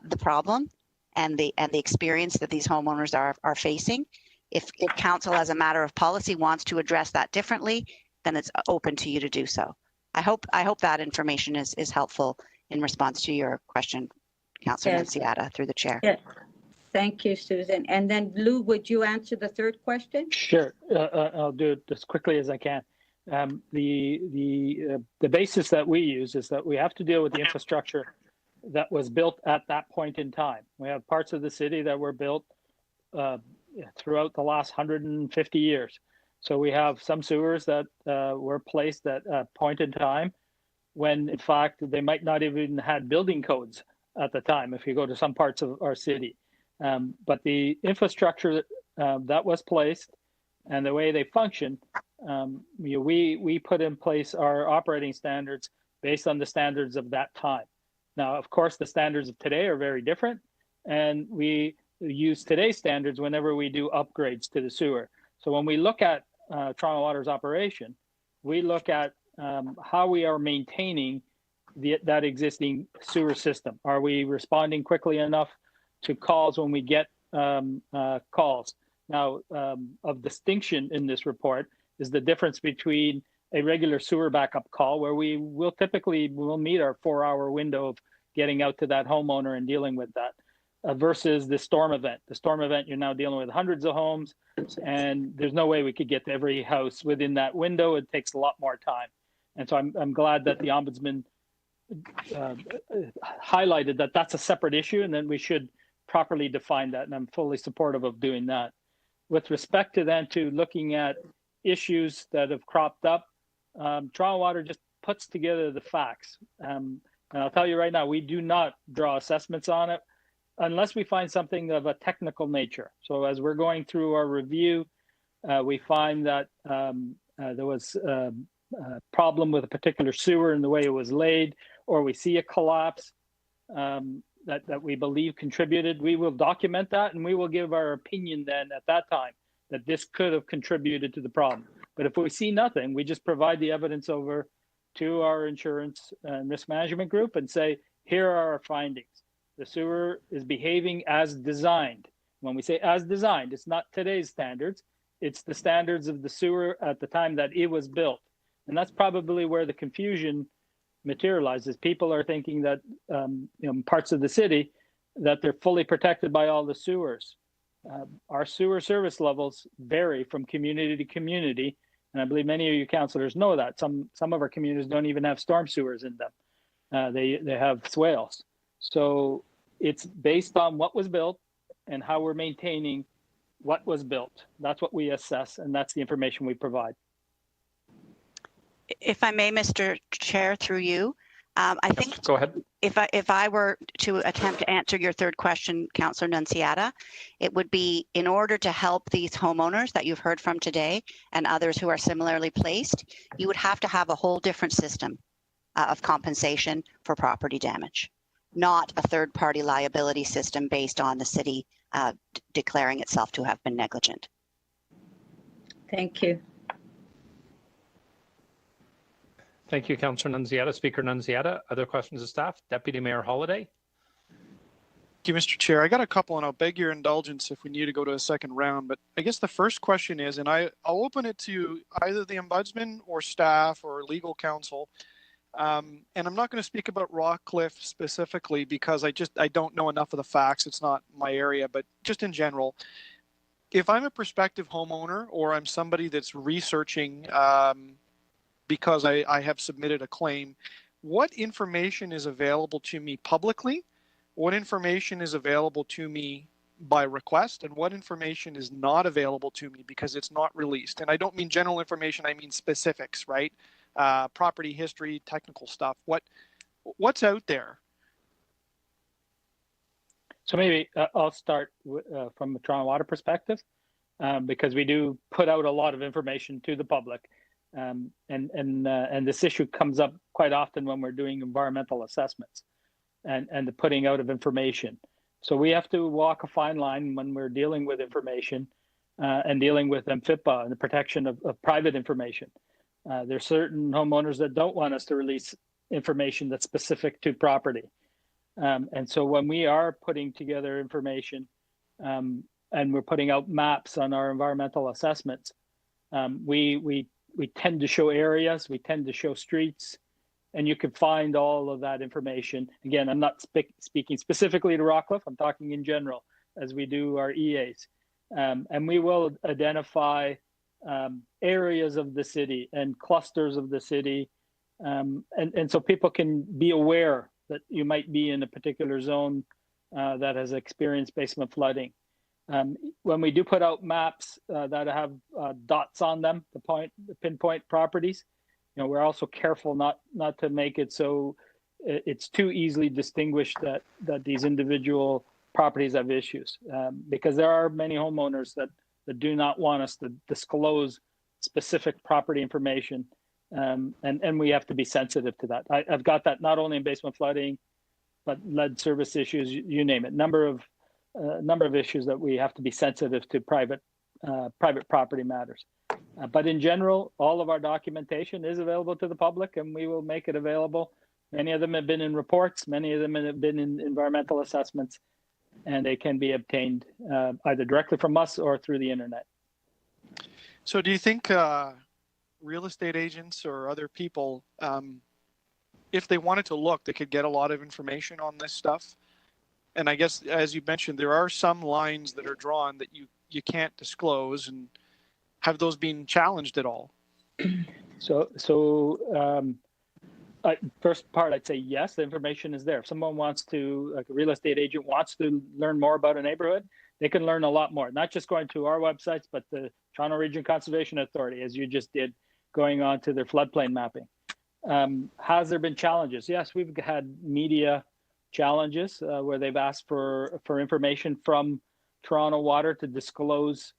the problem and the experience that these homeowners are facing. If council as a matter of policy wants to address that differently, then it's open to you to do so. I hope that information is helpful in response to your question, Councillor Nunziata, through the chair. Yes. Thank you, Susan. And then Lou, would you answer the third question? Sure, I'll do it as quickly as I can. The basis that we use is that we have to deal with the infrastructure that was built at that point in time. We have parts of the city that were built throughout the last 150 years. So we have some sewers that were placed at a point in time when, in fact, they might not even had building codes at the time, if you go to some parts of our city. But the infrastructure that was placed and the way they function, we put in place our operating standards based on the standards of that time. Now, of course, the standards of today are very different, and we use today's standards whenever we do upgrades to the sewer. So when we look at Toronto Water's operation, we look at how we are maintaining that existing sewer system. Are we responding quickly enough to calls when we get calls? Now, of distinction in this report is the difference between a regular sewer backup call, where we will typically meet our 4-hour window of getting out to that homeowner and dealing with that, versus the storm event. The storm event, you're now dealing with hundreds of homes, and there's no way we could get to every house within that window. It takes a lot more time. And so I'm glad that the Ombudsman highlighted that that's a separate issue, and then we should properly define that, and I'm fully supportive of doing that. With respect to then to looking at issues that have cropped up, Toronto Water just puts together the facts. And I'll tell you right now, we do not draw assessments on it unless we find something of a technical nature. So as we're going through our review, we find that there was a problem with a particular sewer in the way it was laid, or we see a collapse that we believe contributed. We will document that, and we will give our opinion then at that time that this could have contributed to the problem. But if we see nothing, we just provide the evidence over to our insurance and risk management group and say, here are our findings. The sewer is behaving as designed. When we say as designed, it's not today's standards. It's the standards of the sewer at the time that it was built. And that's probably where the confusion materializes. People are thinking that parts of the city that they're fully protected by all the sewers. Our sewer service levels vary from community to community, and I believe many of you councillors know that. Some of our communities don't even have storm sewers in them. They have swales. So it's based on what was built and how we're maintaining what was built. That's what we assess, and that's the information we provide. If I may, Mr. Chair, through you, I think go ahead. If I were to attempt to answer your third question, Councillor Nunziata, it would be in order to help these homeowners that you've heard from today and others who are similarly placed, you would have to have a whole different system of compensation for property damage, not a third-party liability system based on the city declaring itself to have been negligent. Thank you. Thank you, Councillor Nunziata. Speaker Nunziata, other questions of staff? Deputy Mayor Holliday? Thank you, Mr. Chair. I got a couple, and I'll beg your indulgence if we need to go to a second round. But I guess the first question is, and I'll open it to either the ombudsman or staff or legal counsel. And I'm not going to speak about Rockcliffe specifically because I don't know enough of the facts. It's not my area, but just in general, if I'm a prospective homeowner or I'm somebody that's researching because I have submitted a claim, what information is available to me publicly? What information is available to me by request, and what information is not available to me because it's not released? And I don't mean general information, I mean specifics, right? Property history, technical stuff. What's out there? So maybe I'll start from the Toronto Water perspective, because we do put out a lot of information to the public. And this issue comes up quite often when we're doing environmental assessments and the putting out of information. So we have to walk a fine line when we're dealing with information and dealing with MFIPA and the protection of private information. There's certain homeowners that don't want us to release information that's specific to property. And so when we are putting together information and we're putting out maps on our environmental assessments, we tend to show areas, we tend to show streets, and you can find all of that information. Again, I'm not speaking specifically to Rockcliffe, I'm talking in general as we do our EAs. And we will identify areas of the city and clusters of the city. And so people can be aware that you might be in a particular zone that has experienced basement flooding. When we do put out maps that have dots on them, the pinpoint properties, we're also careful not to make it so it's too easily distinguished that these individual properties have issues, because there are many homeowners that do not want us to disclose specific property information, and we have to be sensitive to that. I've got that not only in basement flooding, but lead service issues, you name it. Number of issues that we have to be sensitive to private property matters. But in general, all of our documentation is available to the public, and we will make it available. Many of them have been in reports, many of them have been in environmental assessments, and they can be obtained either directly from us or through the internet. So do you think real estate agents or other people, if they wanted to look, they could get a lot of information on this stuff? And I guess, as you mentioned, there are some lines that are drawn that you can't disclose, and have those been challenged at all? First part, I'd say yes, the information is there. If someone wants to, like a real estate agent wants to learn more about a neighborhood, they can learn a lot more, not just going to our websites, but the Toronto Region Conservation Authority, as you just did, going on to their floodplain mapping. Has there been challenges? Yes, we've had media challenges where they've asked for information from Toronto Water to disclose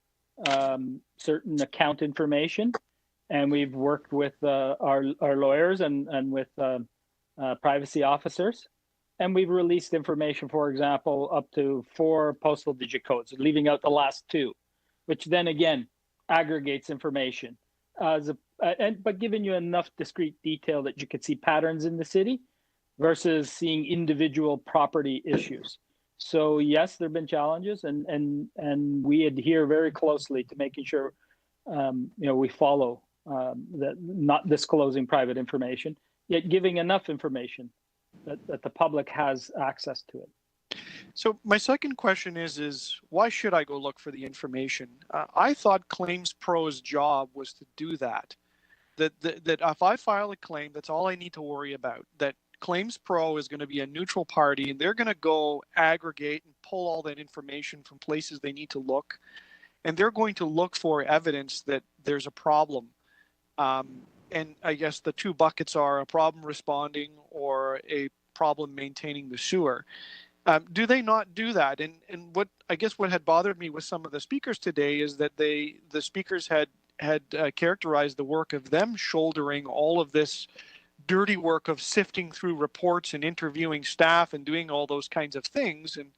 certain account information, and we've worked with our lawyers and with privacy officers, and we've released information, for example, up to 4 postal digit codes, leaving out the last 2, which then again aggregates information but giving you enough discrete detail that you could see patterns in the city versus seeing individual property issues. So yes, there have been challenges, and we adhere very closely to making sure we follow that, not disclosing private information, yet giving enough information that the public has access to it. So my second question is why should I go look for the information? I thought Claims Pro's job was to do that. That if I file a claim, that's all I need to worry about. That Claims Pro is going to be a neutral party, and they're going to go aggregate and pull all that information from places they need to look, and they're going to look for evidence that there's a problem. And I guess the 2 buckets are a problem responding or a problem maintaining the sewer. Do they not do that? And what had bothered me with some of the speakers today is that the speakers had characterized the work of them shouldering all of this dirty work of sifting through reports and interviewing staff and doing all those kinds of things. And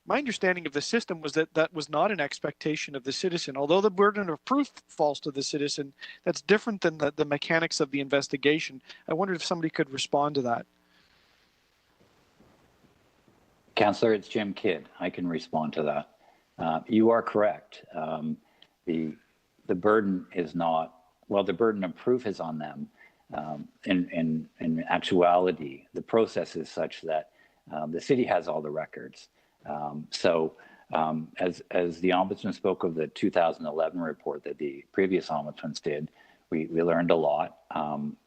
my understanding of the system was that was not an expectation of the citizen. Although the burden of proof falls to the citizen, that's different than the mechanics of the investigation. I wondered if somebody could respond to that. Councillor, it's Jim Kidd. I can respond to that. You are correct. The burden is not, well, the burden of proof is on them. In actuality, the process is such that the city has all the records. As the Ombudsman spoke of the 2011 report that the previous Ombudsman did, we learned a lot.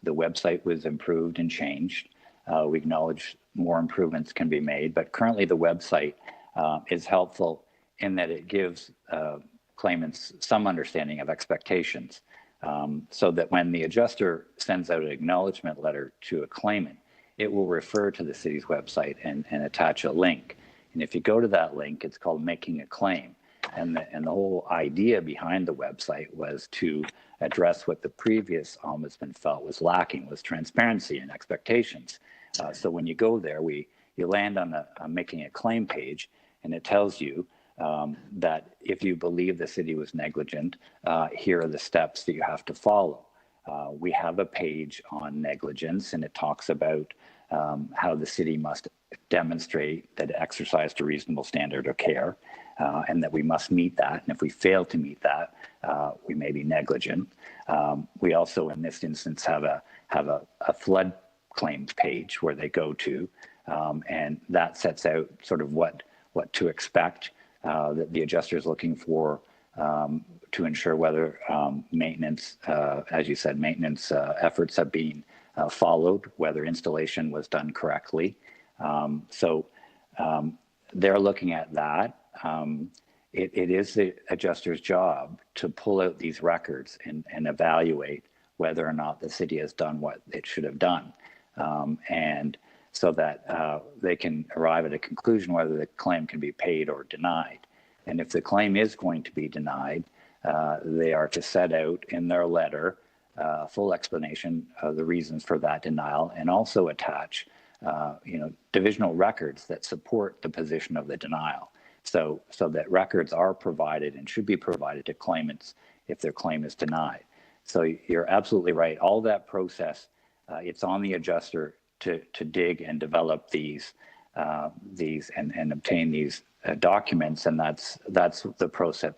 The website was improved and changed. We acknowledge more improvements can be made, but currently the website is helpful in that it gives claimants some understanding of expectations, so that when the adjuster sends out an acknowledgement letter to a claimant, it will refer to the city's website and attach a link. And if you go to that link, it's called Making a Claim. And the whole idea behind the website was to address what the previous Ombudsman felt was lacking, was transparency and expectations. So when you go there, you land on a Making a Claim page, and it tells you that if you believe the city was negligent, here are the steps that you have to follow. We have a page on negligence, and it talks about how the city must demonstrate that it exercised a reasonable standard of care, and that we must meet that. And if we fail to meet that, we may be negligent. We also, in this instance, have a flood claims page where they go to, and that sets out sort of what to expect. That the adjuster is looking for to ensure whether maintenance, as you said, maintenance efforts have been followed, whether installation was done correctly. They're looking at that. It is the adjuster's job to pull out these records and evaluate whether or not the city has done what it should have done. And so that they can arrive at a conclusion whether the claim can be paid or denied. And if the claim is going to be denied, they are to set out in their letter a full explanation of the reasons for that denial, and also attach divisional records that support the position of the denial, so that records are provided and should be provided to claimants if their claim is denied. So you're absolutely right. All that process, it's on the adjuster to dig and develop these and obtain these documents, and that's the process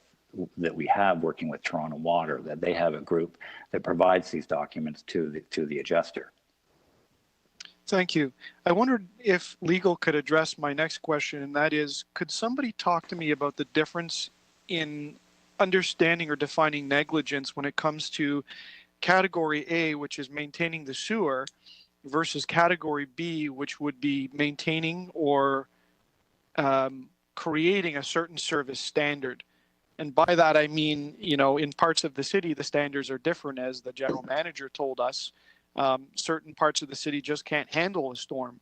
that we have working with Toronto Water, that they have a group that provides these documents to the adjuster. Thank you. I wondered if legal could address my next question, and that is, could somebody talk to me about the difference in understanding or defining negligence when it comes to category A, which is maintaining the sewer, versus category B, which would be maintaining or creating a certain service standard? And by that, I mean, in parts of the city, the standards are different, as the general manager told us. Certain parts of the city just can't handle a storm,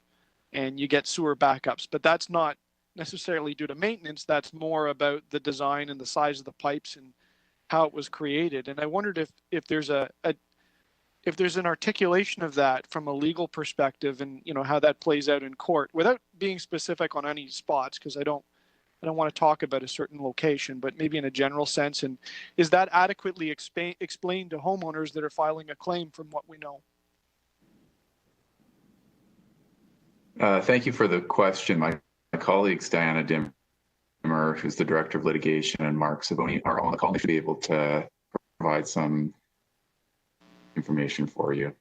and you get sewer backups. But that's not necessarily due to maintenance. That's more about the design and the size of the pipes and how it was created. And I wondered if there's if there's an articulation of that from a legal perspective, and how that plays out in court, without being specific on any spots, because I don't want to talk about a certain location, but maybe in a general sense. And is that adequately explained to homeowners that are filing a claim, from what we know? Thank you for the question. My colleagues, Diana Dimmer, who's the Director of Litigation, and Mark Saboni are on the call. They should be able to provide some information for you.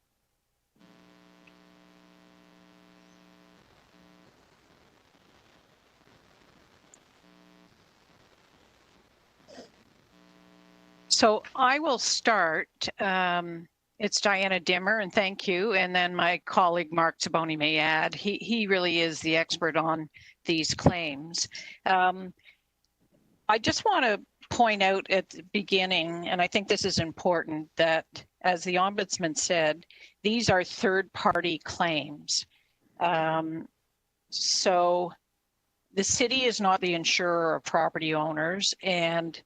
So I will start. It's Diana Dimmer, and thank you. And then my colleague Mark Saboni may add. He really is the expert on these claims. I just want to point out at the beginning, and I think this is important, that as the Ombudsman said, these are third-party claims. So the city is not the insurer of property owners, and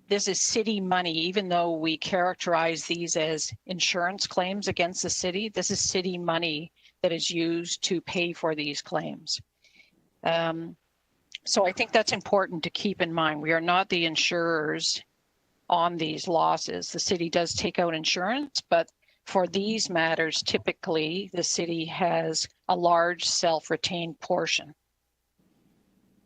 this is city money. Even though we characterize these as insurance claims against the city, this is city money that is used to pay for these claims. So I think that's important to keep in mind. We are not the insurers on these losses. The city does take out insurance, but for these matters, typically the city has a large self-retained portion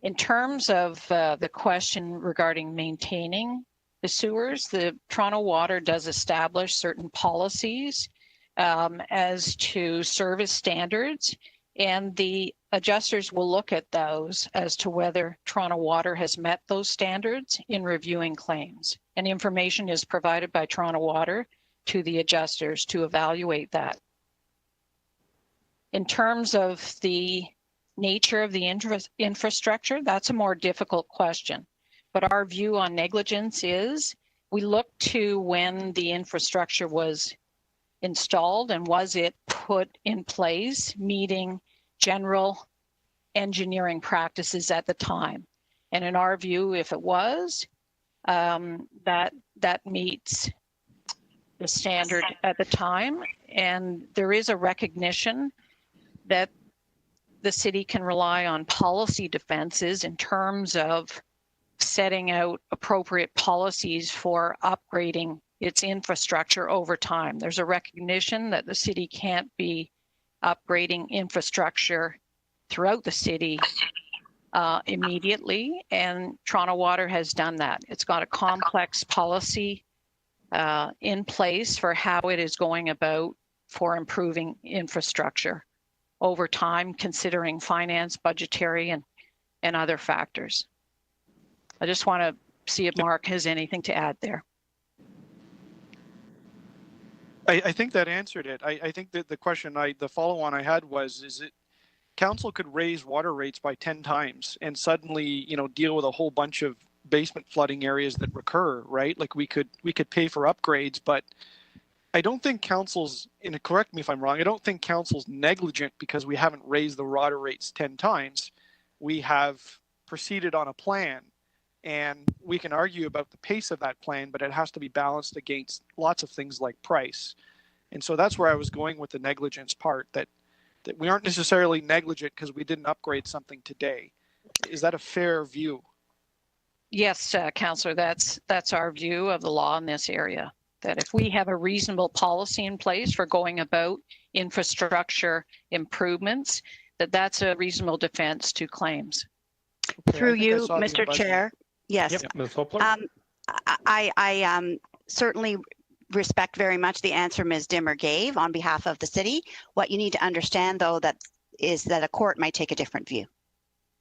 In terms of the question regarding maintaining the sewers, the Toronto Water does establish certain policies as to service standards, and the adjusters will look at those as to whether Toronto Water has met those standards in reviewing claims. And information is provided by Toronto Water to the adjusters to evaluate that. In terms of the nature of the infrastructure, that's a more difficult question. But our view on negligence is we look to when the infrastructure was installed and was it put in place meeting general engineering practices at the time. And in our view, if it was, that meets the standard at the time. And there is a recognition that the city can rely on policy defenses in terms of setting out appropriate policies for upgrading its infrastructure over time. There's a recognition that the city can't be upgrading infrastructure throughout the city immediately, and Toronto Water has done that. It's got a complex policy in place for how it is going about for improving infrastructure over time, considering finance, budgetary, and other factors. I just want to see if Mark has anything to add there. I think that answered it. I think that the question the follow-on I had was, is it council could raise water rates by 10 times and suddenly, deal with a whole bunch of basement flooding areas that recur, right? Like we could pay for upgrades, but I don't think council's, and correct me if I'm wrong, I don't think council's negligent because we haven't raised the water rates 10 times. We have proceeded on a plan, and we can argue about the pace of that plan, but it has to be balanced against lots of things like price. And so that's where I was going with the negligence part, that we aren't necessarily negligent because we didn't upgrade something today. Is that a fair view? Yes, Councillor, that's our view of the law in this area. That if we have a reasonable policy in place for going about infrastructure improvements, that's a reasonable defense to claims. Okay, Through you, Mr. Chair. Yes. Yep, Ms. Hopler. I certainly respect very much the answer Ms. Dimmer gave on behalf of the city. What you need to understand, though, is that a court might take a different view,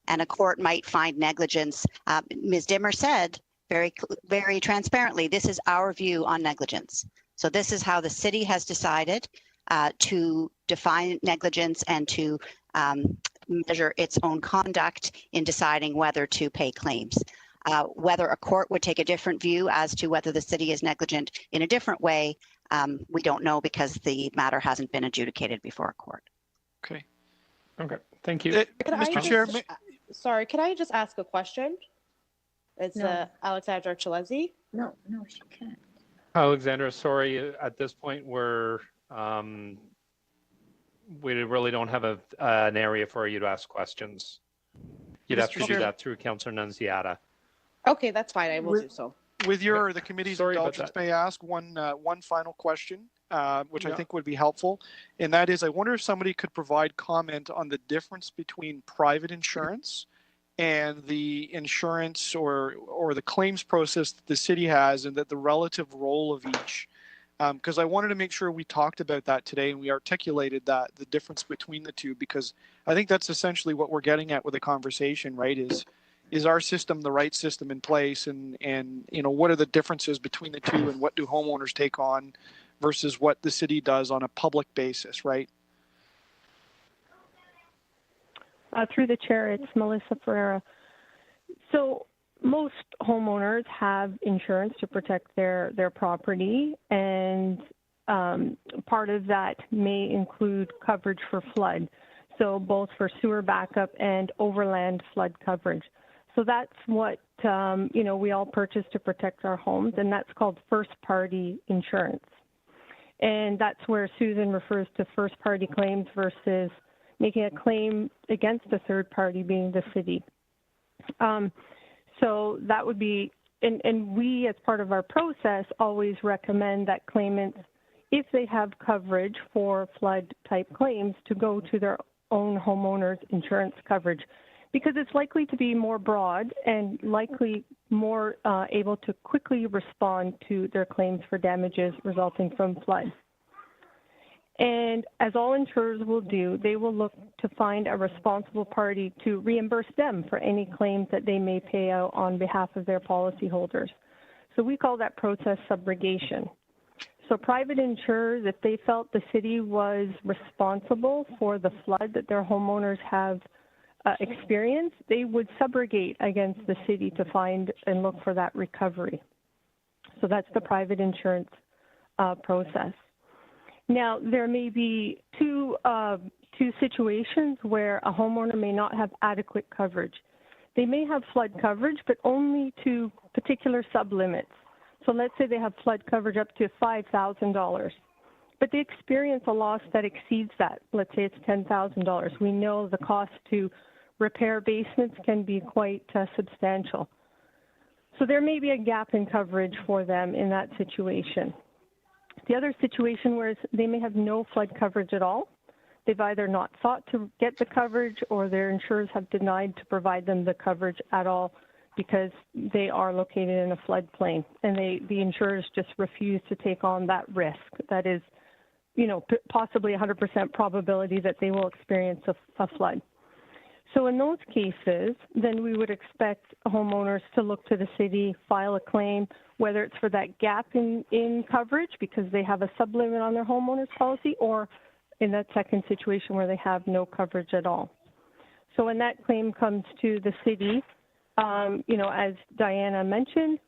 and a court might find negligence. Ms. Dimmer said very transparently, this is our view on negligence. So this is how the city has decided to define negligence and to measure its own conduct in deciding whether to pay claims. Whether a court would take a different view as to whether the city is negligent in a different way, we don't know because the matter hasn't been adjudicated before a court. Okay. Okay, thank you. Mr. Chair, sorry, can I just ask a question? It's Alexandra Chalezi. No, she can't. Alexandra, sorry, at this point we really don't have an area for you to ask questions. You'd have to do that through Councillor Nunziata. Okay, that's fine. I will do so. With the committee's indulgence, may I ask one final question, which I think would be helpful, and that is, I wonder if somebody could provide comment on the difference between private insurance and the insurance or the claims process that the city has, and that the relative role of each. Because I wanted to make sure we talked about that today and we articulated the difference between the two, because I think that's essentially what we're getting at with the conversation, right? Is our system the right system in place, and what are the differences between the two, and what do homeowners take on versus what the city does on a public basis, right? Through the chair, it's Melissa Ferreira. So most homeowners have insurance to protect their property, and part of that may include coverage for flood. So both for sewer backup and overland flood coverage. So that's what, we all purchase to protect our homes, and that's called first-party insurance. And that's where Susan refers to first-party claims versus making a claim against a third party, being the city. So that would be, and we as part of our process always recommend that claimants, if they have coverage for flood type claims, to go to their own homeowner's insurance coverage, because it's likely to be more broad and likely more able to quickly respond to their claims for damages resulting from flood. And as all insurers will do, they will look to find a responsible party to reimburse them for any claims that they may pay out on behalf of their policyholders. So we call that process subrogation. So private insurers, if they felt the city was responsible for the flood that their homeowners have experienced, they would subrogate against the city to find and look for that recovery. So that's the private insurance process. Now, there may be two situations where a homeowner may not have adequate coverage. They may have flood coverage, but only to particular sublimits. So let's say they have flood coverage up to $5,000, but they experience a loss that exceeds that. Let's say it's $10,000. We know the cost to repair basements can be quite substantial. So there may be a gap in coverage for them in that situation. The other situation where they may have no flood coverage at all. They've either not sought to get the coverage or their insurers have denied to provide them the coverage at all because they are located in a floodplain and the insurers just refuse to take on that risk. That is, you know, possibly 100% probability that they will experience a flood. So in those cases, then we would expect homeowners to look to the city, file a claim, whether it's for that gap in coverage because they have a sublimit on their homeowner's policy, or in that second situation where they have no coverage at all. So when that claim comes to the city, you know, as Diana mentioned,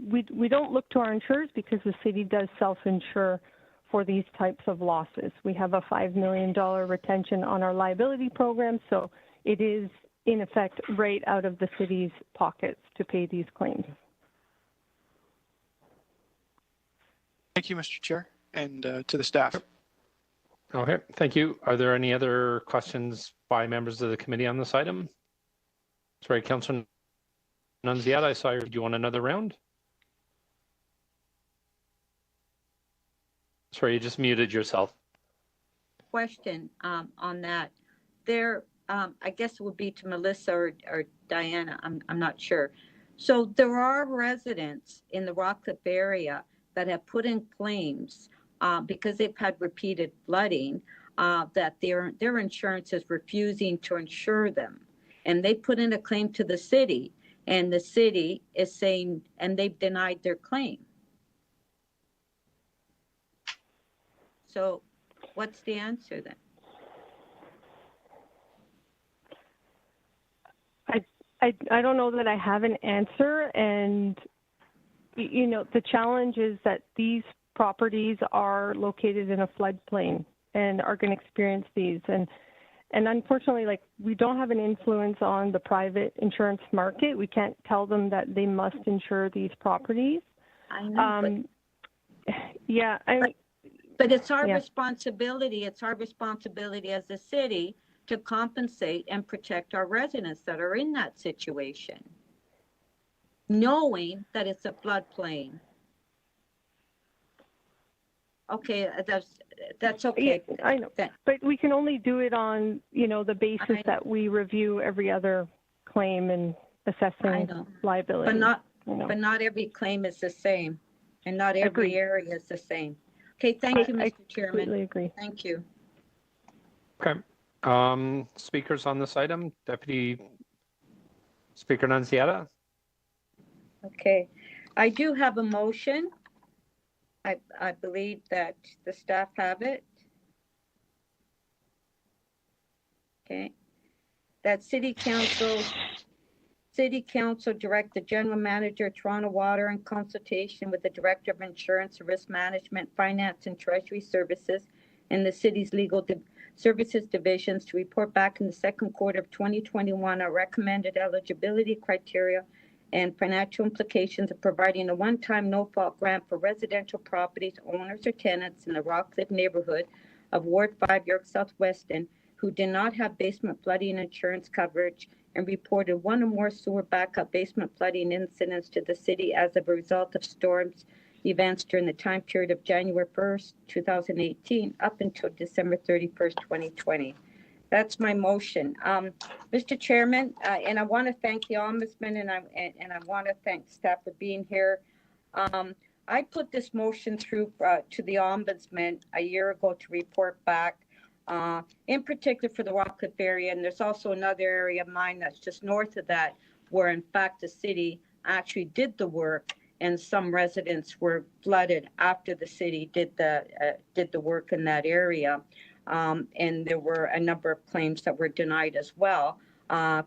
we don't look to our insurers because the city does self-insure for these types of losses. We have a $5 million retention on our liability program, so it is, in effect, right out of the city's pockets to pay these claims. Thank you, Mr. Chair, and to the staff. Okay, thank you. Are there any other questions by members of the committee on this item? Sorry, Councillor Nunziata, I saw you. Do you want another round? Sorry, you just muted yourself. Question on that. There, I guess it would be to Melissa or Diana. I'm not sure. So there are residents in the Rockcliffe area that have put in claims because they've had repeated flooding that their insurance is refusing to insure them, and they put in a claim to the city, and the city is saying, and they've denied their claim. So what's the answer then? I don't know that I have an answer, and you know, the challenge is that these properties are located in a floodplain and are going to experience these, and unfortunately, like, we don't have an influence on the private insurance market. We can't tell them that they must insure these properties. I know, yeah, but it's our responsibility. It's our responsibility as a city to compensate and protect our residents that are in that situation, knowing that it's a floodplain. Okay, that's okay. Yeah, I know, but we can only do it on, you know, the basis that we review every other claim and assessing liability. But not every claim is the same, and not every area is the same. Okay, thank you, Mr. Chairman. I completely agree. Thank you. Okay. Speakers on this item, Deputy Speaker Nunziata. Okay, I do have a motion. I believe that the staff have it. Okay, that City Council direct the General Manager, Toronto Water, in consultation with the Director of Insurance, Risk Management, Finance and Treasury Services, and the city's Legal Services divisions to report back in the second quarter of 2021 our recommended eligibility criteria and financial implications of providing a one-time no-fault grant for residential properties, owners or tenants in the Rockcliffe neighborhood of Ward 5, York Southweston, who did not have basement flooding insurance coverage and reported one or more sewer backup basement flooding incidents to the city as a result of storms events during the time period of January 1st, 2018 up until December 31st, 2020. That's my motion. Mr. Chairman, and I want to thank the Ombudsman and I want to thank staff for being here. I put this motion through to the Ombudsman a year ago to report back, in particular for the Rockcliffe area. And there's also another area of mine that's just north of that, where in fact the city actually did the work and some residents were flooded after the city did the work in that area. And there were a number of claims that were denied as well,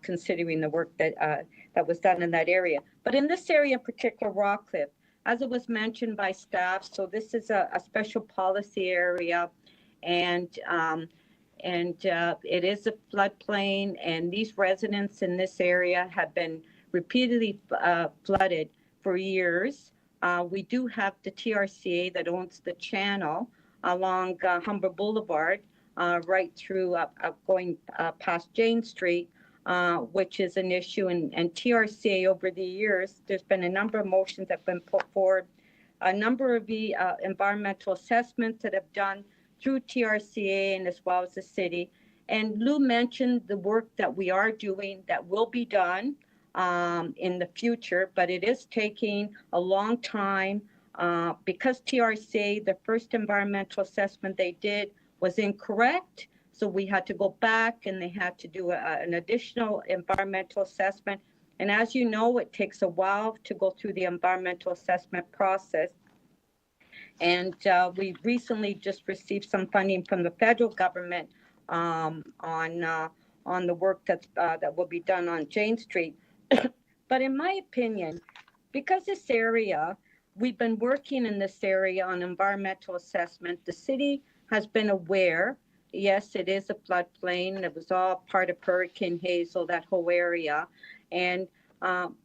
considering the work that was done in that area. But in this area in particular, Rockcliffe, as it was mentioned by staff, so this is a special policy area, and it is a floodplain, and these residents in this area have been repeatedly flooded for years. We do have the TRCA that owns the channel along Humber Boulevard, right through going past Jane Street, which is an issue. And TRCA over the years, there's been a number of motions that have been put forward, a number of the environmental assessments that have done through TRCA and as well as the city. And Lou mentioned the work that we are doing that will be done in the future, but it is taking a long time because TRCA, the first environmental assessment they did was incorrect. So we had to go back and they had to do an additional environmental assessment. And as you know, it takes a while to go through the environmental assessment process. And we recently just received some funding from the federal government on the work that will be done on Jane Street. But in my opinion, because this area, we've been working in this area on environmental assessment, the city has been aware. Yes, it is a floodplain. It was all part of Hurricane Hazel, that whole area. And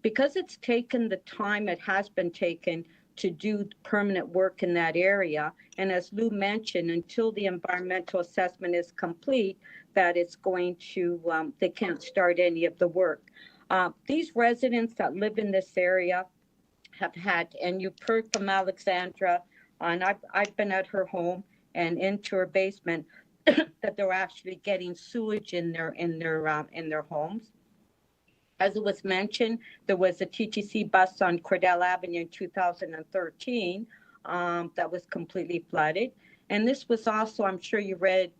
because it's taken the time it has been taken to do permanent work in that area, and as Lou mentioned, until the environmental assessment is complete, that it's going to, they can't start any of the work. These residents that live in this area have had, and you've heard from Alexandra, and I've been at her home and into her basement, that they're actually getting sewage in their homes. As it was mentioned, there was a TTC bus on Cordell Avenue in 2013 that was completely flooded. And this was also, I'm sure you read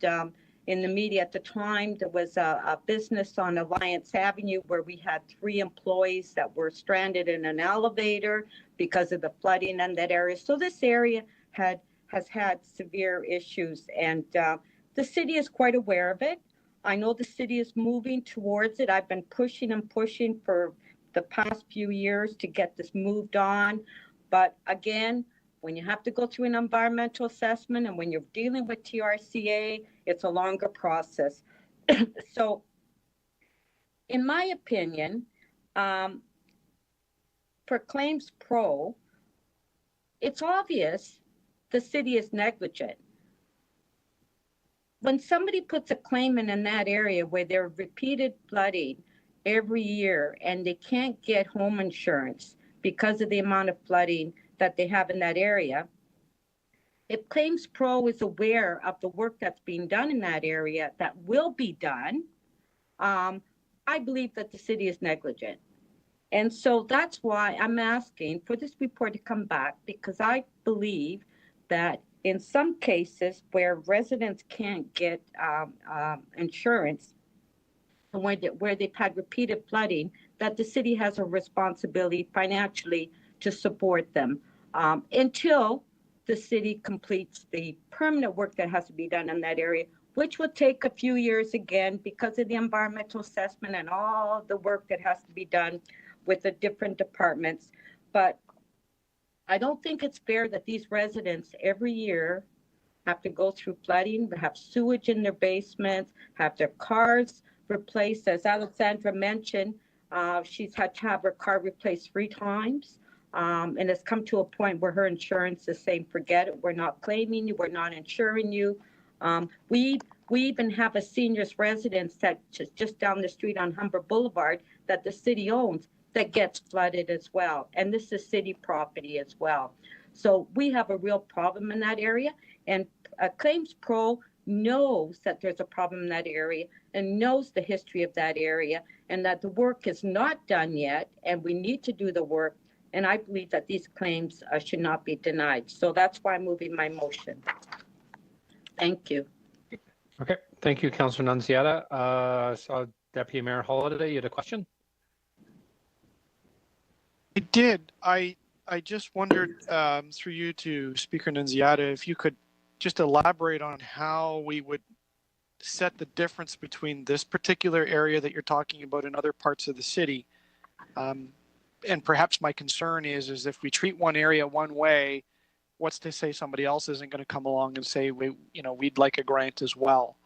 in the media at the time, there was a business on Alliance Avenue where we had 3 employees that were stranded in an elevator because of the flooding in that area. So this area has had severe issues, and the city is quite aware of it. I know the city is moving towards it. I've been pushing and pushing for the past few years to get this moved on. But again, when you have to go through an environmental assessment and when you're dealing with TRCA, it's a longer process. So in my opinion, for Claims Pro, it's obvious the city is negligent. When somebody puts a claim in that area where there are repeated flooding every year and they can't get home insurance because of the amount of flooding that they have in that area, if Claims Pro is aware of the work that's being done in that area that will be done, I believe that the city is negligent. And so that's why I'm asking for this report to come back, because I believe that in some cases where residents can't get insurance, where they've had repeated flooding, that the city has a responsibility financially to support them until the city completes the permanent work that has to be done in that area, which will take a few years again because of the environmental assessment and all the work that has to be done with the different departments. But I don't think it's fair that these residents every year have to go through flooding, have sewage in their basements, have their cars replaced. As Alexandra mentioned, she's had to have her car replaced 3 times. And it's come to a point where her insurance is saying, forget it, we're not claiming you, we're not insuring you. We even have a seniors residence that just down the street on Humber Boulevard that the city owns that gets flooded as well. And this is city property as well. So we have a real problem in that area. And Claims Pro knows that there's a problem in that area and knows the history of that area, and that the work is not done yet and we need to do the work. And I believe that these claims should not be denied. So that's why I'm moving my motion. Thank you. Okay, thank you, Councillor Nunziata. So Deputy Mayor Holliday, you had a question? I did. I just wondered through you to Speaker Nunziata if you could just elaborate on how we would set the difference between this particular area that you're talking about in other parts of the city. And perhaps my concern is if we treat one area one way, what's to say somebody else isn't going to come along and say, we'd like a grant as well.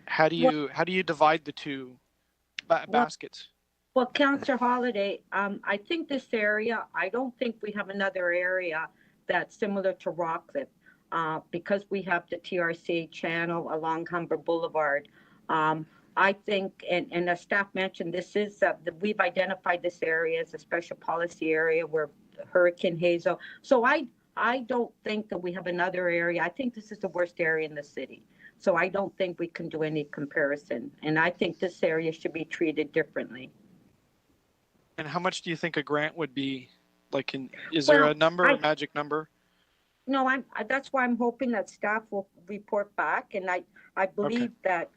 How do you divide the two baskets? Well, Councillor Holliday, I think this area, I don't think we have another area that's similar to Rockcliffe because we have the TRCA channel along Humber Boulevard. I think, and as staff mentioned, this is, we've identified this area as a special policy area where Hurricane Hazel. So I don't think that we have another area. I think this is the worst area in the city. So I don't think we can do any comparison. And I think this area should be treated differently. And how much do you think a grant would be? Like, is there a number, a magic number? No, that's why I'm hoping that staff will report back. And I believe that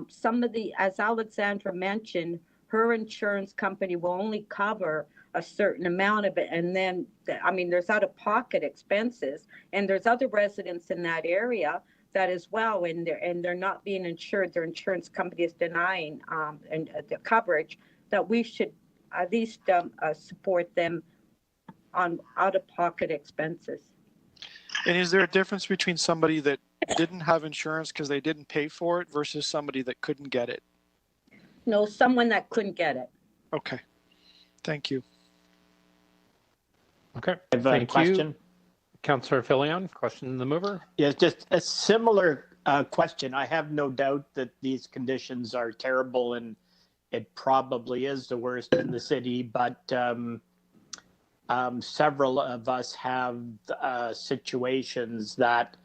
some of the, as Alexandra mentioned, her insurance company will only cover a certain amount of it. And then, I mean, there's out-of-pocket expenses, and there's other residents in that area that as well, and they're not being insured. Their insurance company is denying the coverage, that we should at least support them on out-of-pocket expenses. And is there a difference between somebody that didn't have insurance because they didn't pay for it versus somebody that couldn't get it? No, someone that couldn't get it. Okay. Thank you. Okay. I have a question. You. Councillor Filion, question in the mover. Yes, just a similar question. I have no doubt that these conditions are terrible, and it probably is the worst in the city, but several of us have situations that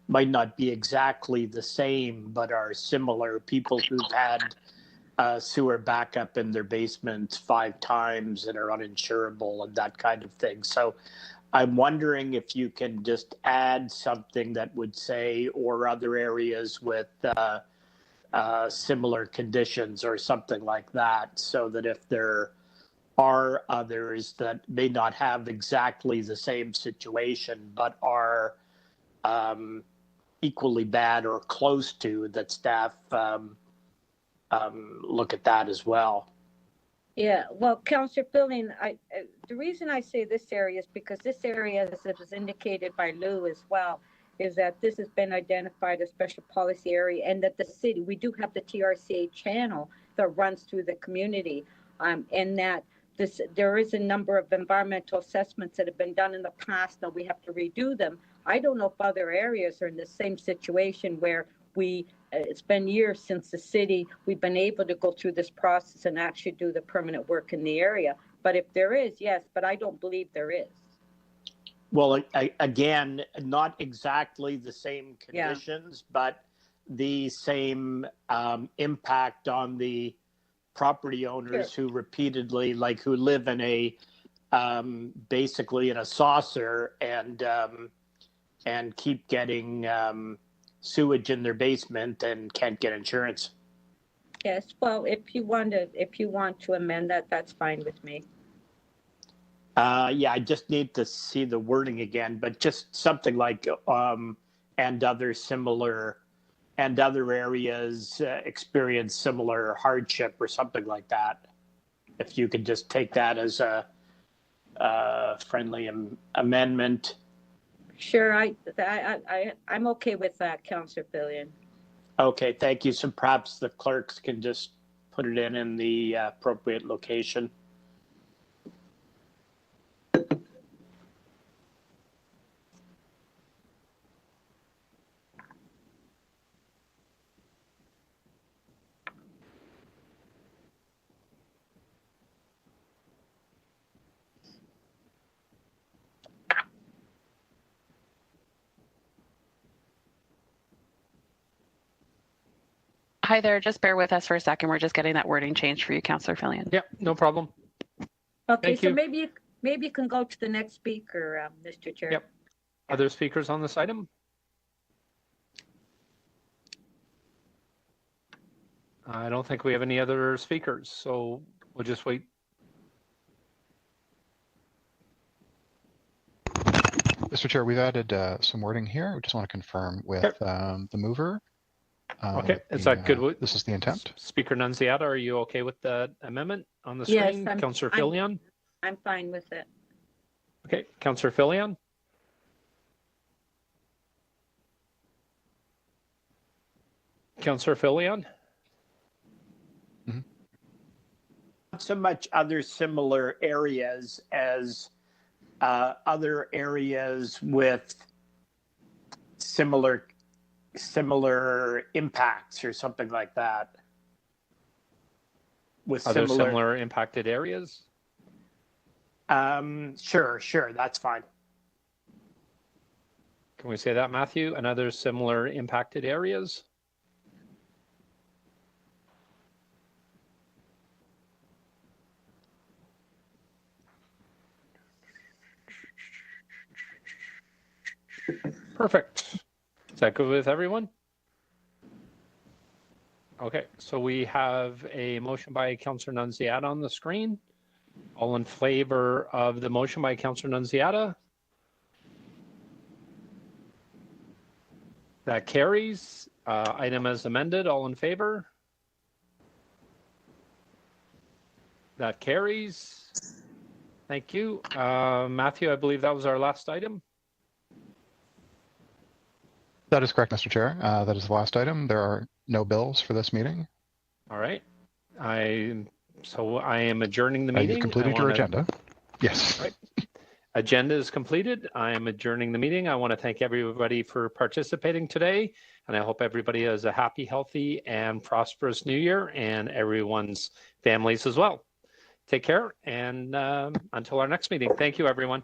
might not be exactly the same, but are similar. People who've had sewer backup in their basements 5 times and are uninsurable and that kind of thing. So I'm wondering if you can just add something that would say, or other areas with similar conditions or something like that, so that if there are others that may not have exactly the same situation but are equally bad or close to, that staff look at that as well. Yeah, well, Councillor Filion, the reason I say this area is because this area, as it was indicated by Lou as well, is that this has been identified as special policy area, and that the city, we do have the TRCA channel that runs through the community, and that there is a number of environmental assessments that have been done in the past. Now we have to redo them. I don't know if other areas are in the same situation where it's been years since the city, we've been able to go through this process and actually do the permanent work in the area. But if there is, yes, but I don't believe there is. Well, again, not exactly the same conditions, but the same impact on the property owners who repeatedly, like, who live in a basically in a saucer and keep getting sewage in their basement and can't get insurance. Yes, well, if you want to amend that, that's fine with me. Yeah, I just need to see the wording again, but just something like and other areas experience similar hardship or something like that. If you could just take that as a friendly amendment. Sure, I'm okay with that, Councillor Filion. Okay, thank you. So perhaps the clerks can just put it in the appropriate location. Hi there. Just bear with us for a second. We're just getting that wording changed for you, Councillor Fillion. Yeah, no problem. Okay, Thank so you. maybe you can go to the next speaker, Mr. Chair. Yep. Other speakers on this item? I don't think we have any other speakers, so we'll just wait. Mr. Chair, we've added some wording here. We just want to confirm with the mover. Okay, is that good? This is the intent. Speaker Nunziata, are you okay with the amendment on the Yes, screen? Councillor Fillion? I'm fine with it. Okay, Councillor Fillion? Councillor Fillion? Not so much other similar areas as other areas with similar impacts or something like that. With other similar impacted areas? Sure, that's fine. Can we say that, Matthew? And other similar impacted areas? Perfect. Is that good with everyone? Okay, so we have a motion by Councillor Nunziata on the screen. All in favor of the motion by Councillor Nunziata? That carries. Item as amended, all in favor? That carries. Thank you. Matthew, I believe that was our last item. That is correct, Mr. Chair. That is the last item. There are no bills for this meeting. All right. So I am adjourning the meeting. You've completed your agenda. Yes. Right. Agenda is completed. I am adjourning the meeting. I want to thank everybody for participating today, and I hope everybody has a happy, healthy, and prosperous new year, and everyone's families as well. Take care, and until our next meeting. Thank you, everyone.